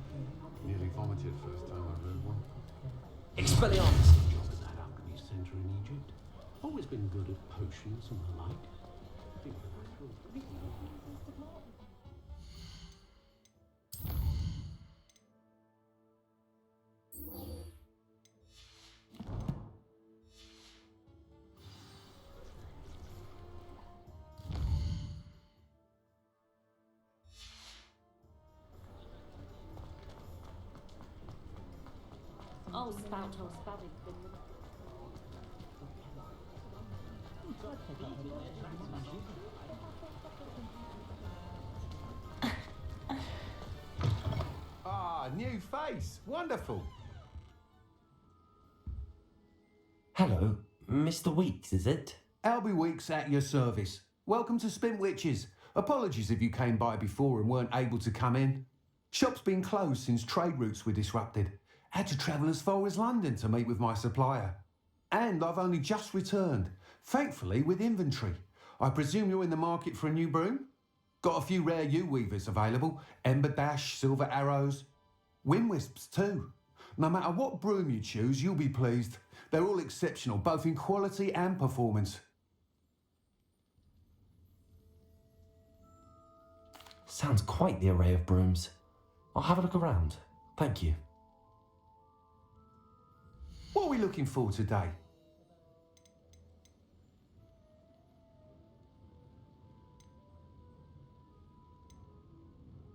Nearly vomited first time I rode one. Expelliarmus! Job at that alchemy centre in Egypt. Always been good at potions and the like. Think of that through. Oh, spout, oh, spouting. Ah, new face. Wonderful. Hello, Mr. Weeks, is it? Albie Weeks at your service. Welcome to Spintwitches. Apologies if you came by before and weren't able to come in. Shop's been closed since trade routes were disrupted. Had to travel as far as London to meet with my supplier. And I've only just returned, thankfully with inventory. I presume you're in the market for a new broom? Got a few rare yew-weavers available. Ember Dash, Silver Arrows. Wind Wisps too. No matter what broom you choose, you'll be pleased. They're all exceptional, both in quality and performance. Sounds quite the array of brooms. I'll have a look around. Thank you. What are we looking for today?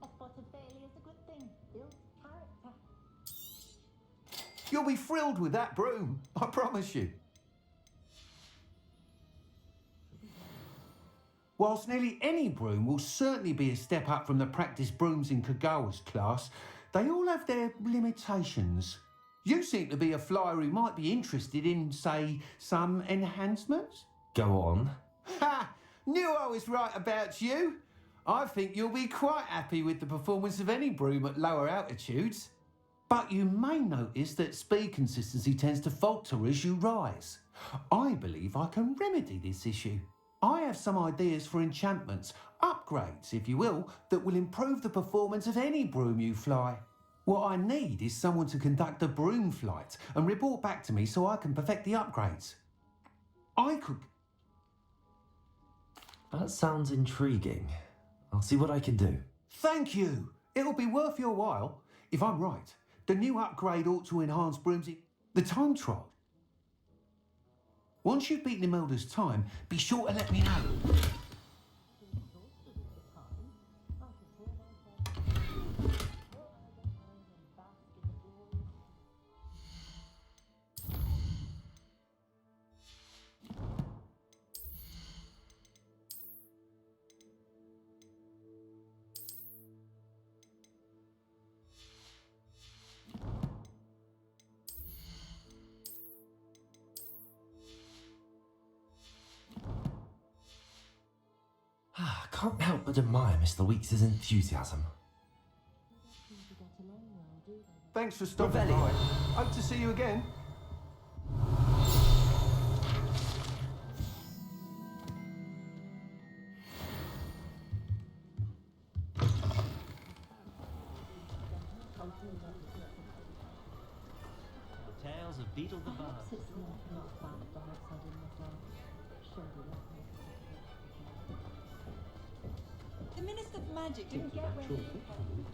A spot of failure is a good thing. Builds character. You'll be thrilled with that broom, I promise you. Whilst nearly any broom will certainly be a step up from the practice brooms in Kagawa's class, they all have their limitations. You seem to be a flyer who might be interested in, say, some enhancements? Go on. Ha! Knew I was right about you. I think you'll be quite happy with the performance of any broom at lower altitudes. But you may notice that speed consistency tends to falter as you rise. I believe I can remedy this issue. I have some ideas for enchantments, upgrades, if you will, that will improve the performance of any broom you fly. What I need is someone to conduct a broom flight and report back to me so I can perfect the upgrades. I could... That sounds intriguing. I'll see what I can do. Thank you. It'll be worth your while. If I'm right, the new upgrade ought to enhance brooms... The time trial. Once you've beaten Imelda's time, be sure to let me know. I can't help but admire Mr. Weeks' enthusiasm. Thanks for stopping by. Hope to see you again. Tales of Beetle the Bard. The Minister of Magic didn't get where he was headed.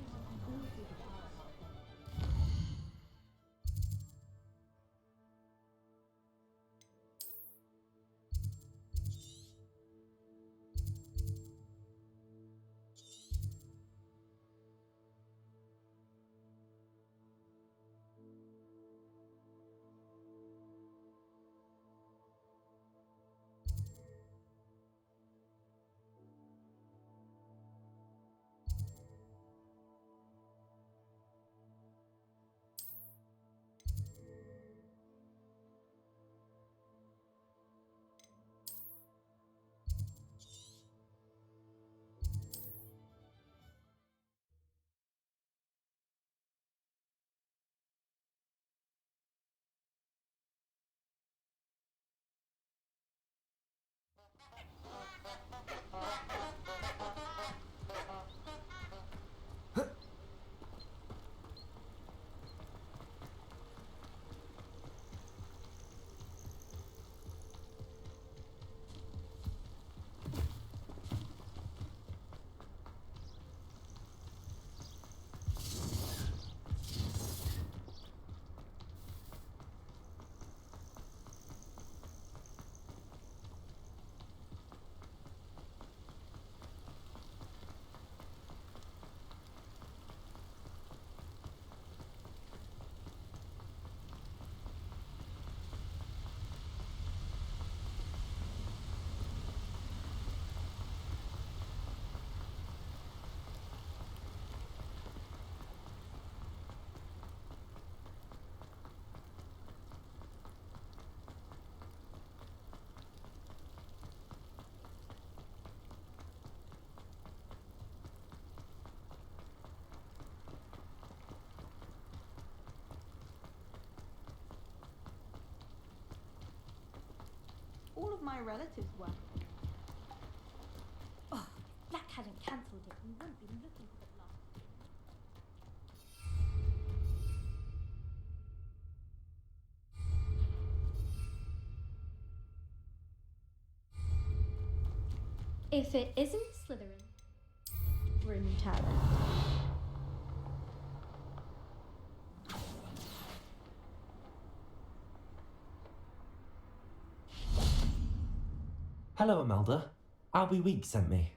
my relatives were. Oh, Black hadn't cancelled it. We wouldn't be looking for the block. If it isn't Slytherin, Broom Tower. Hello, Imelda. Albie Weeks sent me.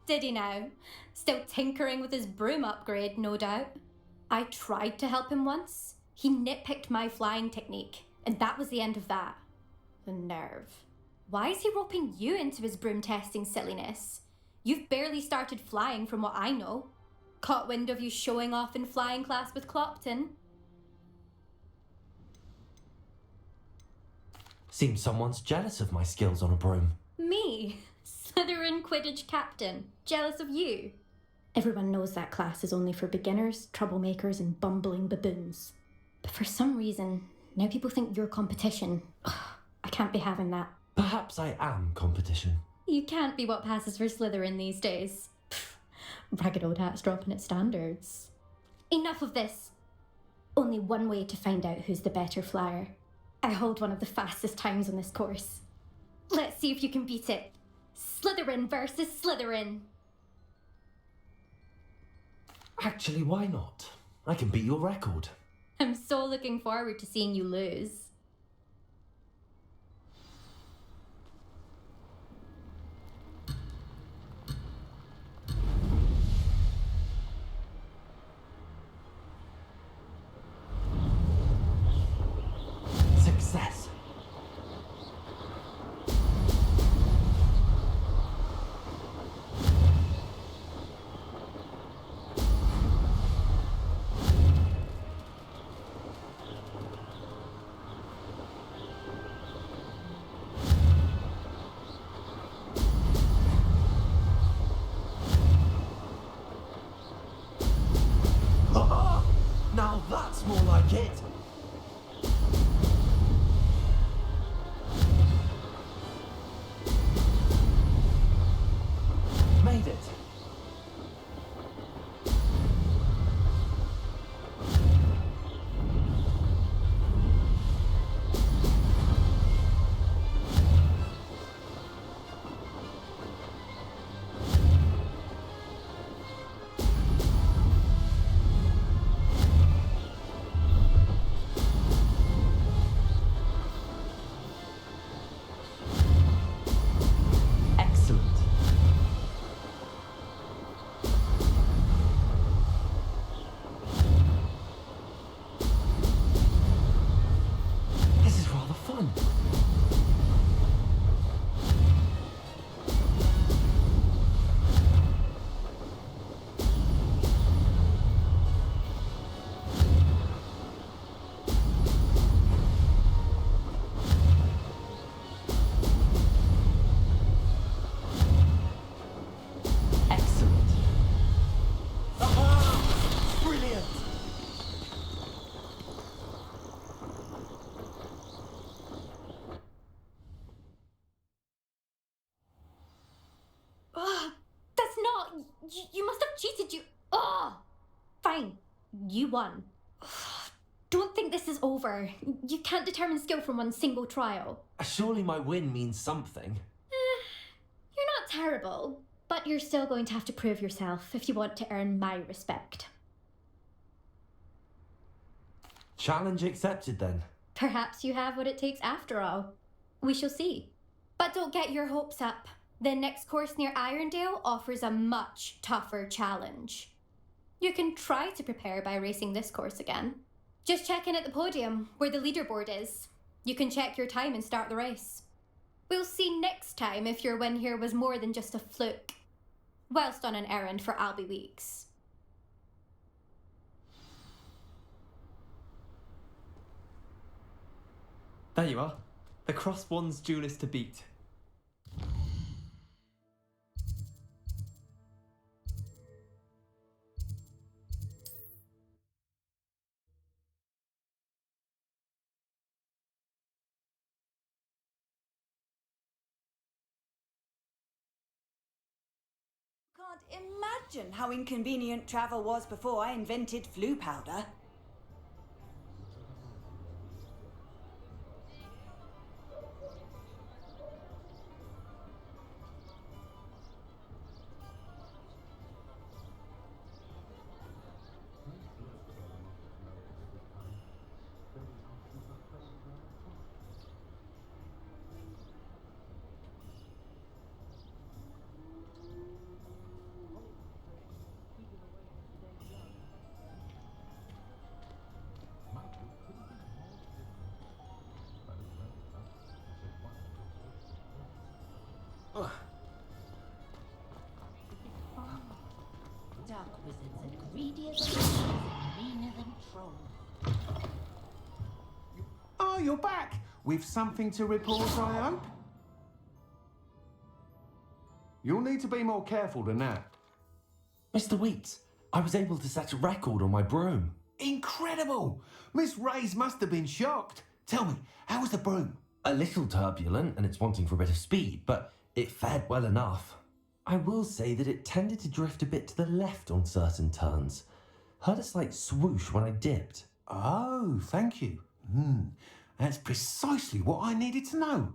Did he now? Still tinkering with his broom upgrade, no doubt. I tried to help him once. He nitpicked my flying technique, and that was the end of that. The nerve. Why is he roping you into his broom testing silliness? You've barely started flying from what I know. Caught wind of you showing off in flying class with Clopton. Seems someone's jealous of my skills on a broom. Me? Slytherin Quidditch captain. Jealous of you? Everyone knows that class is only for beginners, troublemakers, and bumbling baboons. But for some reason, now people think you're competition. Ugh, I can't be having that. Perhaps I am competition. You can't be what passes for Slytherin these days. Pfft, ragged old hat's dropping its standards. Enough of this. Only one way to find out who's the better flyer. I hold one of the fastest times on this course. Let's see if you can beat it. Slytherin versus Slytherin. Actually, why not? I can beat your record. I'm so looking forward to seeing you lose. Success. Now that's more like it. Made it. Excellent. This is rather fun. Excellent. Brilliant. Ugh, that's not... You must have cheated, you... Ugh! Fine. You won. Ugh, don't think this is over. You can't determine skill from one single trial. Surely my win means something. You're not terrible, but you're still going to have to prove yourself if you want to earn my respect. Challenge accepted then. Perhaps you have what it takes after all. We shall see. But don't get your hopes up. The next course near Irondale offers a much tougher challenge. You can try to prepare by racing this course again. Just check in at the podium, where the leaderboard is. You can check your time and start the race. We'll see next time if your win here was more than just a fluke, whilst on an errand for Albie Weeks. There you are. The Cross Wands duelist to beat. can't imagine how inconvenient travel was before I invented flu powder. Dark wizards are greedier than wizards and meaner than trolls. Oh, you're back! With something to report, I hope? You'll need to be more careful than that. Mr. Wheats, I was able to set a record on my broom. Incredible! Miss Ray's must have been shocked. Tell me, how was the broom? A little turbulent and it's wanting for a bit of speed, but it fared well enough. I will say that it tended to drift a bit to the left on certain turns. Heard a slight swoosh when I dipped. Oh, thank you. That's precisely what I needed to know.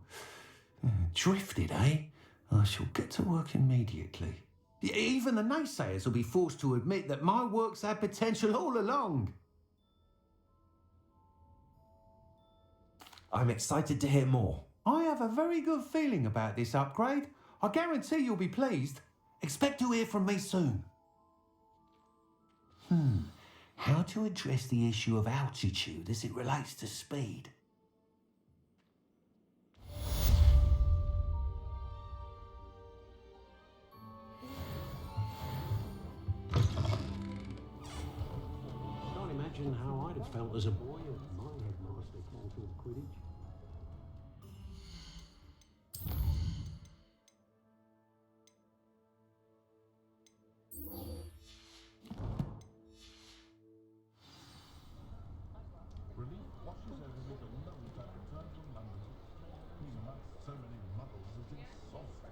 Drifted, eh? I shall get to work immediately. Even the naysayers will be forced to admit that my work's had potential all along. I'm excited to hear more. I have a very good feeling about this upgrade. I guarantee you'll be pleased. Expect to hear from me soon. How to address the issue of altitude as it relates to speed? Can't imagine how I'd have felt as a boy if my headmaster cancelled Quidditch. Relief washes over me the lovely that return from London. So many muddles that it's soft.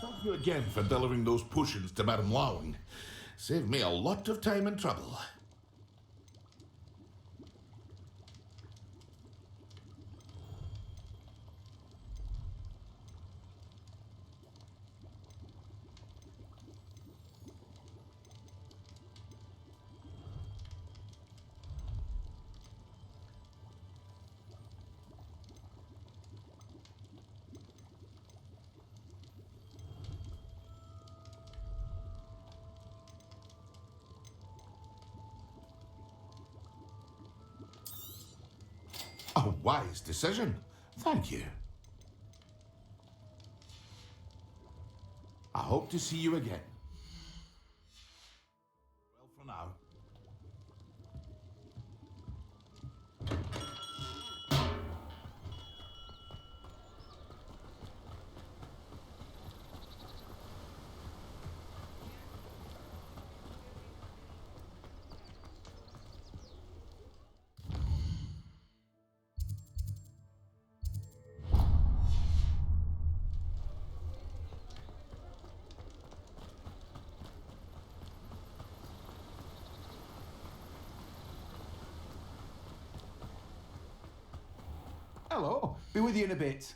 Thank you again for delivering those potions to Madame Lowing. Saved me a lot of time and trouble. A wise decision. Thank you. I hope to see you again. Well, for now. Hello. Be with you in a bit.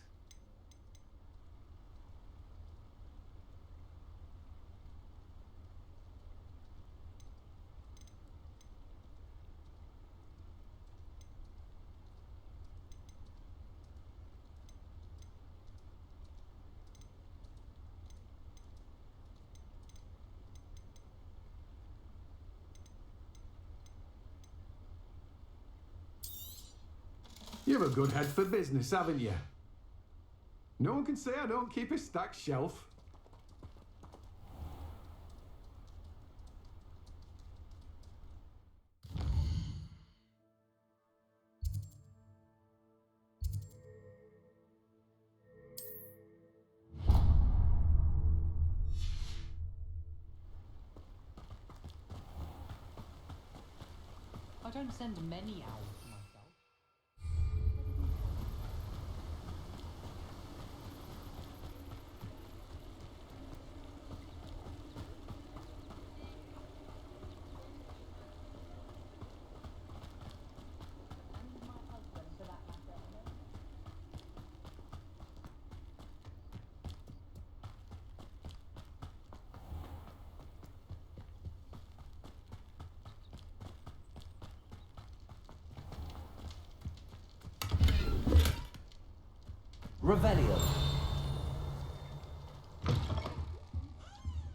You've a good head for business, haven't you? No one can say I don't keep a stacked shelf. I don't send many out myself. Revelio.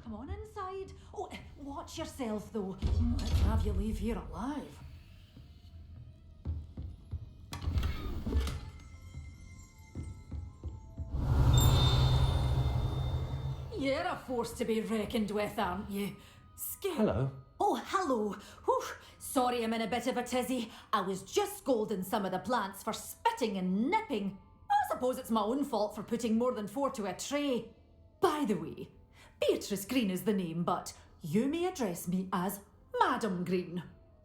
Come on inside. Oh, watch yourself, though. Let's have you leave here alive. You're a force to be reckoned with, aren't you? Hello. Oh, hello. Whew. Sorry I'm in a bit of a tizzy. I was just scolding some of the plants for spitting and nipping. I suppose it's my own fault for putting more than 4 to a tray. By the way, Beatrice Green is the name, but you may address me as Madam Green.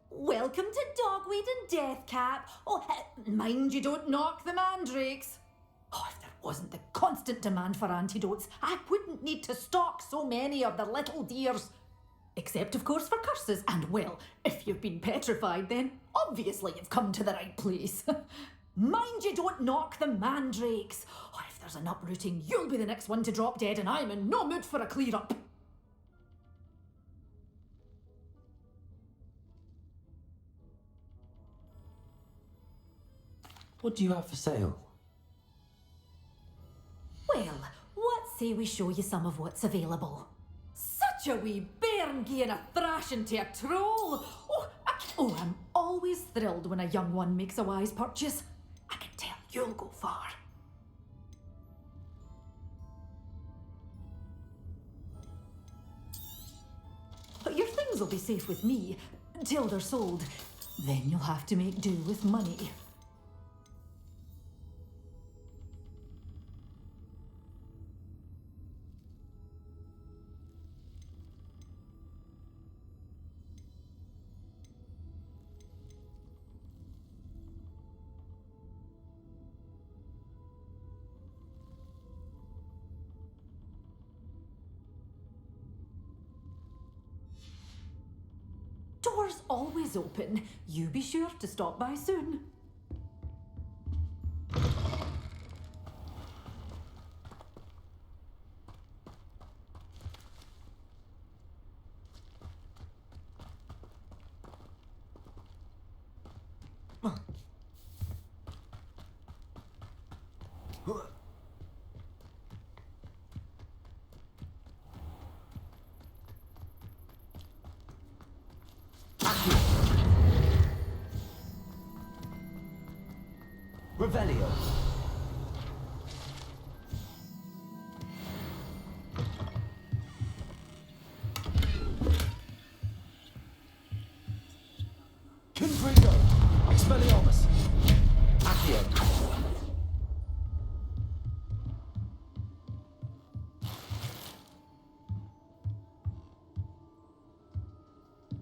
Welcome to Dogweed and Deathcap. Oh, mind you don't knock the mandrakes. Oh, if there wasn't the constant demand for antidotes, I wouldn't need to stock so many of the little dears. Except, of course, for curses. And, well, if you've been petrified, then obviously you've come to the right place. Mind you don't knock the mandrakes. Oh, if there's an uprooting, you'll be the next one to drop dead, and I'm in no mood for a clear-up. What do you have for sale? Well, what say we show you some of what's available? Such a wee bairn gieing a thrashing to a troll! Oh, I'm always thrilled when a young one makes a wise purchase. I can tell you'll go far. But your things will be safe with me, till they're sold. Then you'll have to make do with money. Doors always open. You be sure to stop by soon. Revelio. Confringo. Expelliarmus. Accio.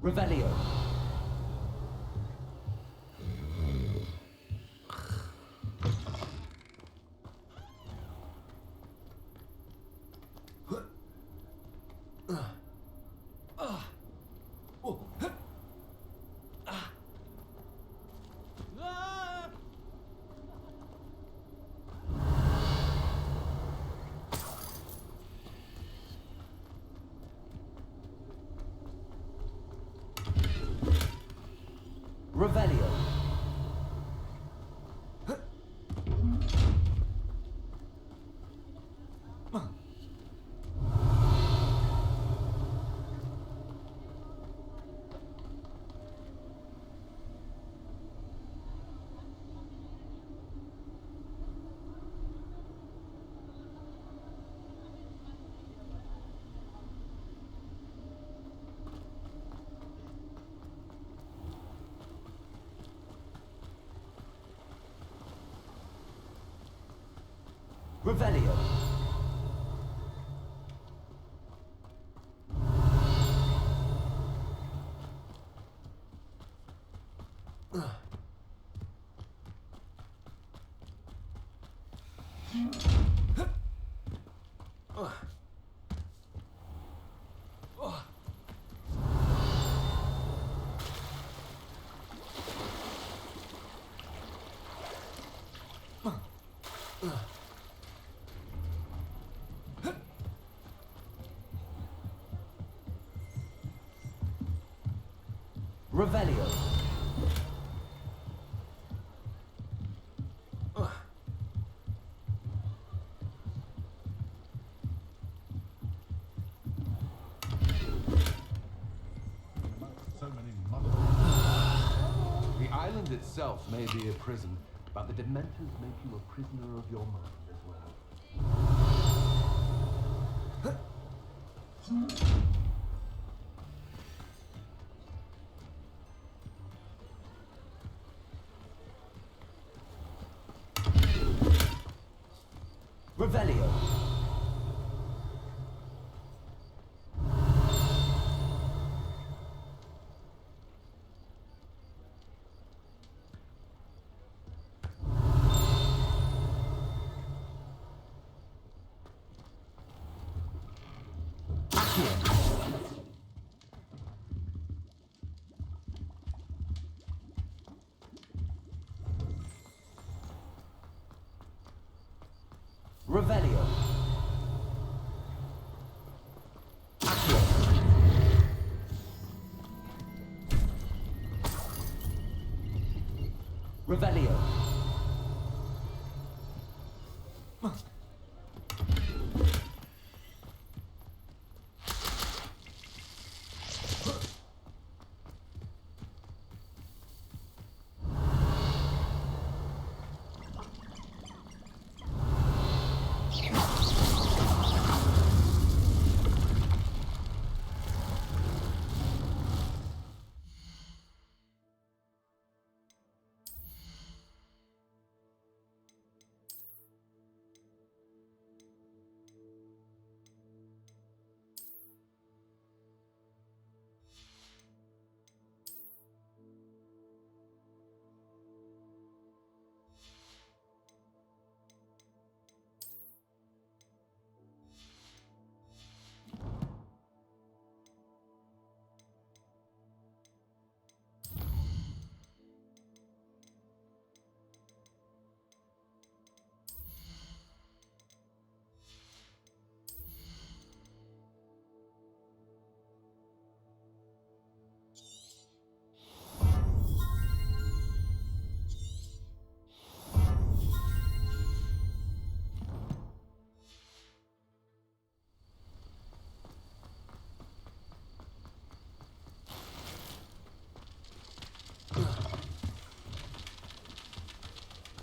Revelio. Revelio. Revelio. Revelio. The island itself may be a prison, but the Dementors make you a prisoner of your mind as well. Revelio. Revelio. Accio. Revelio.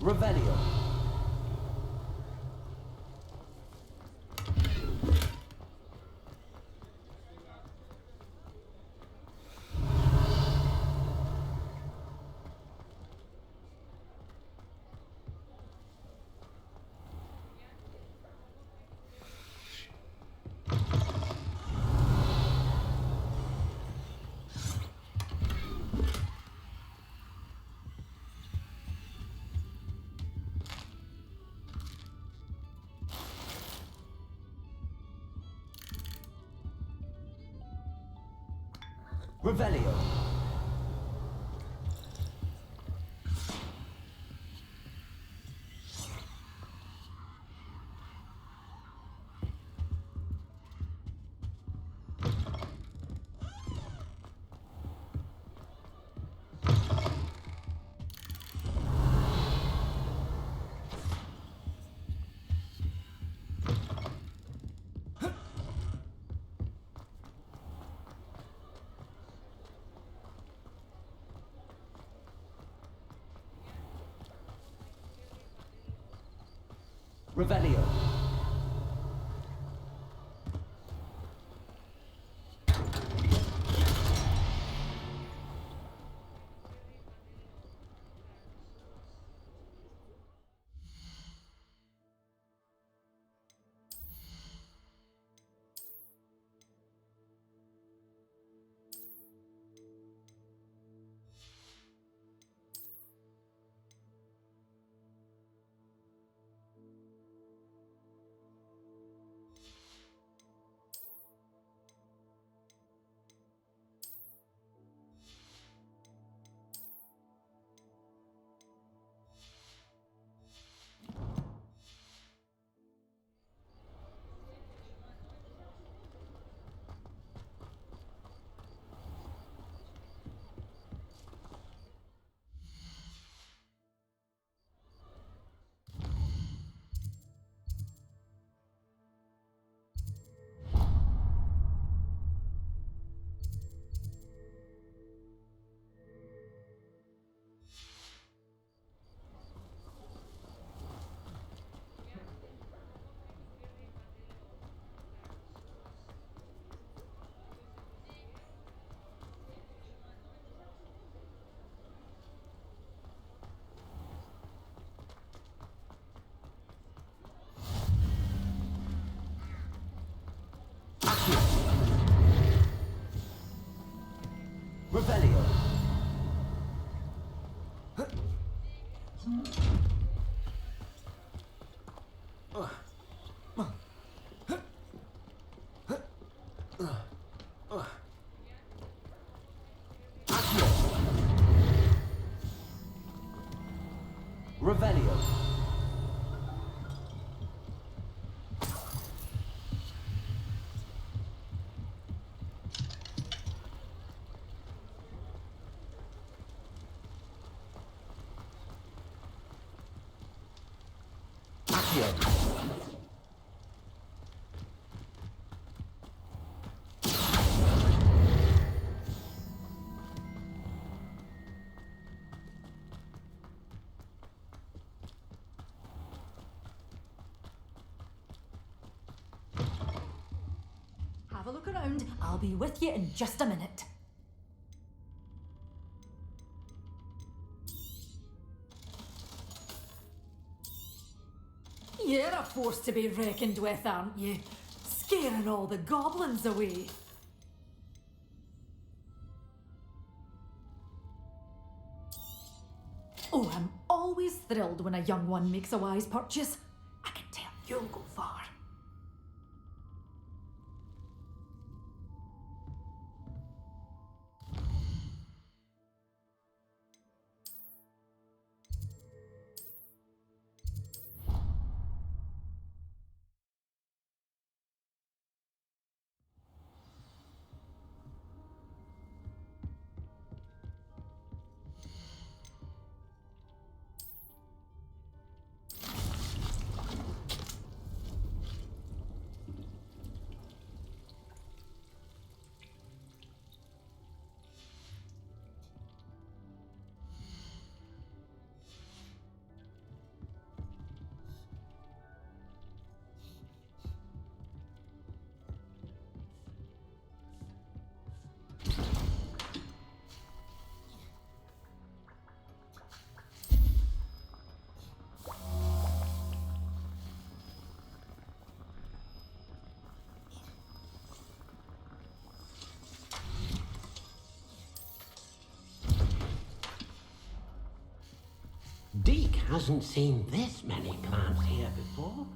Revelio. Revelio. Revelio. Revelio. Revelio. Have a look around. I'll be with you in just a minute. You're a force to be reckoned with, aren't you? Scaring all the goblins away. Oh, I'm always thrilled when a young one makes a wise purchase. I can tell you'll go far. hasn't seen this many plants here before.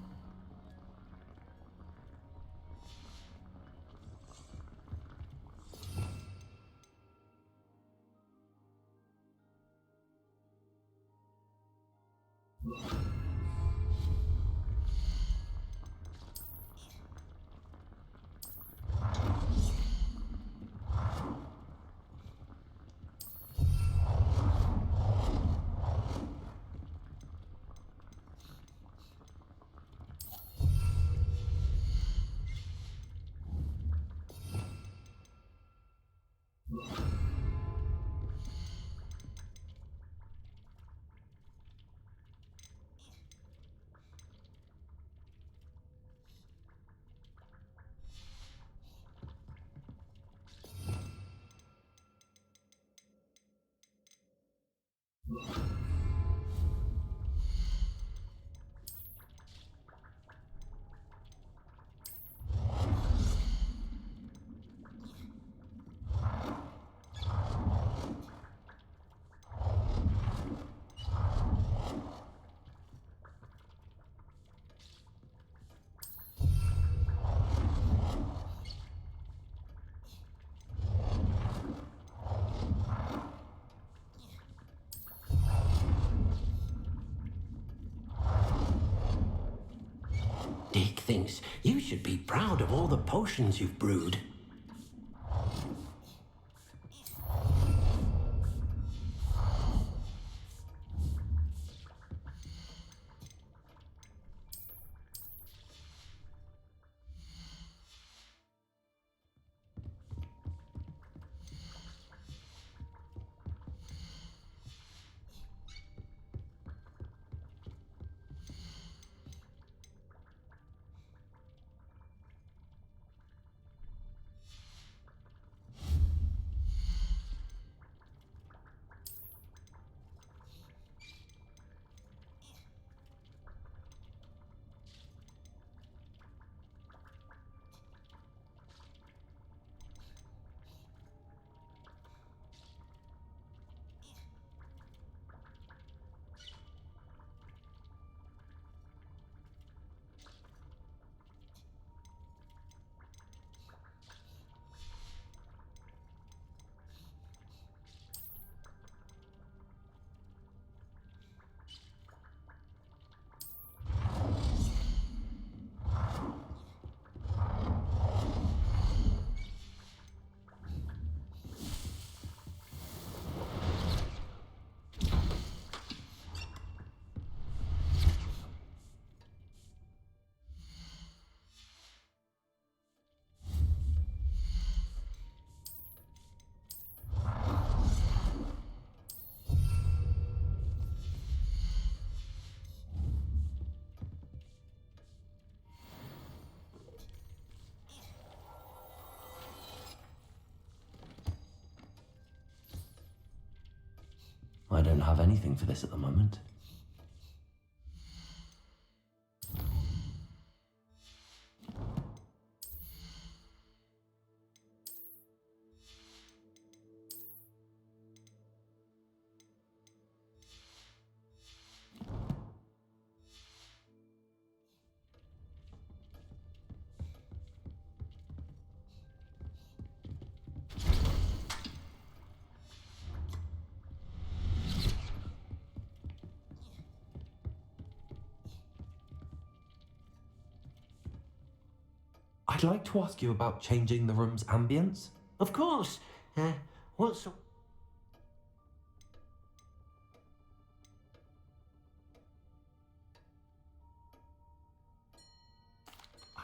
Dick thinks you should be proud of all the potions you've brewed. I don't have anything for this at the moment. I'd like to ask you about changing the room's ambience. Of course. What's...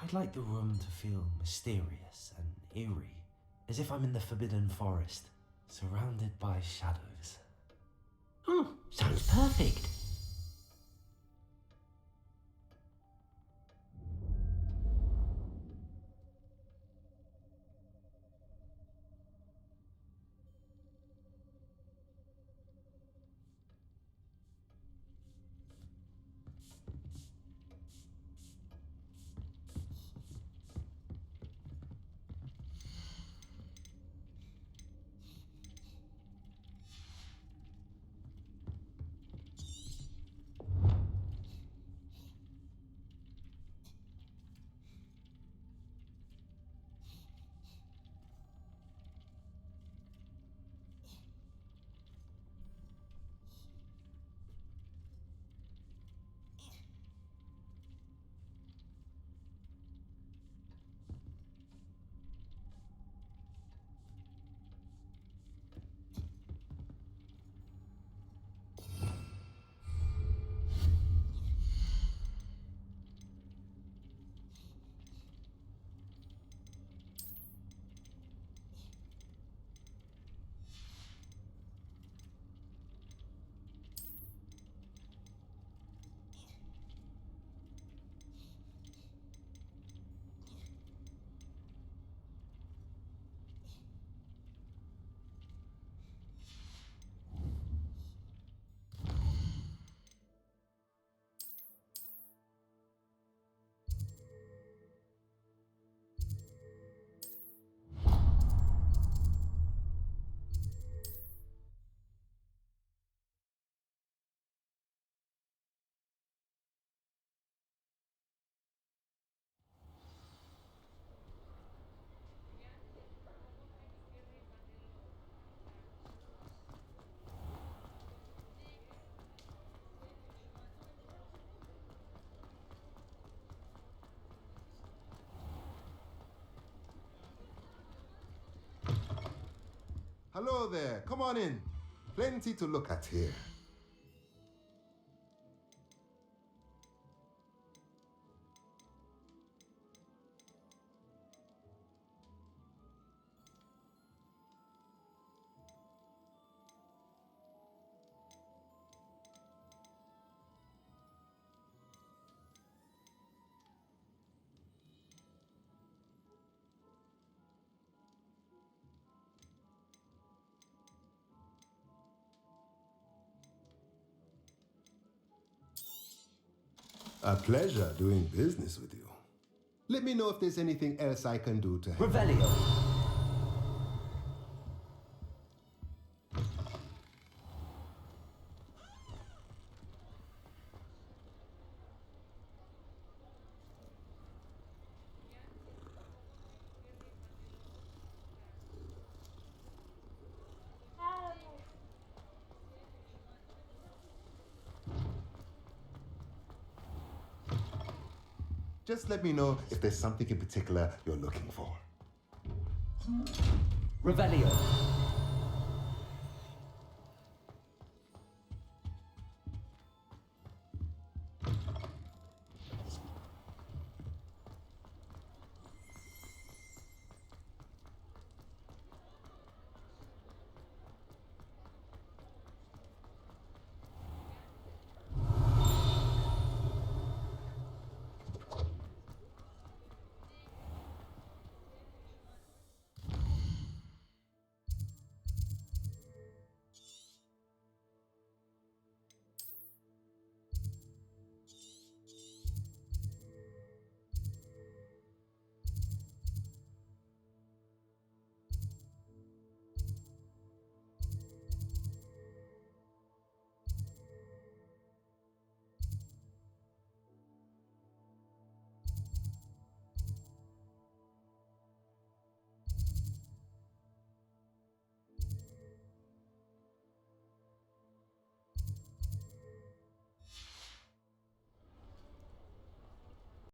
I'd like the room to feel mysterious and eerie, as if I'm in the Forbidden Forest, surrounded by shadows. Oh, sounds perfect. Hello there. Come on in. Plenty to look at here. A pleasure doing business with you. Let me know if there's anything else I can do to help. Revelio. Just let me know if there's something in particular you're looking for. Revelio.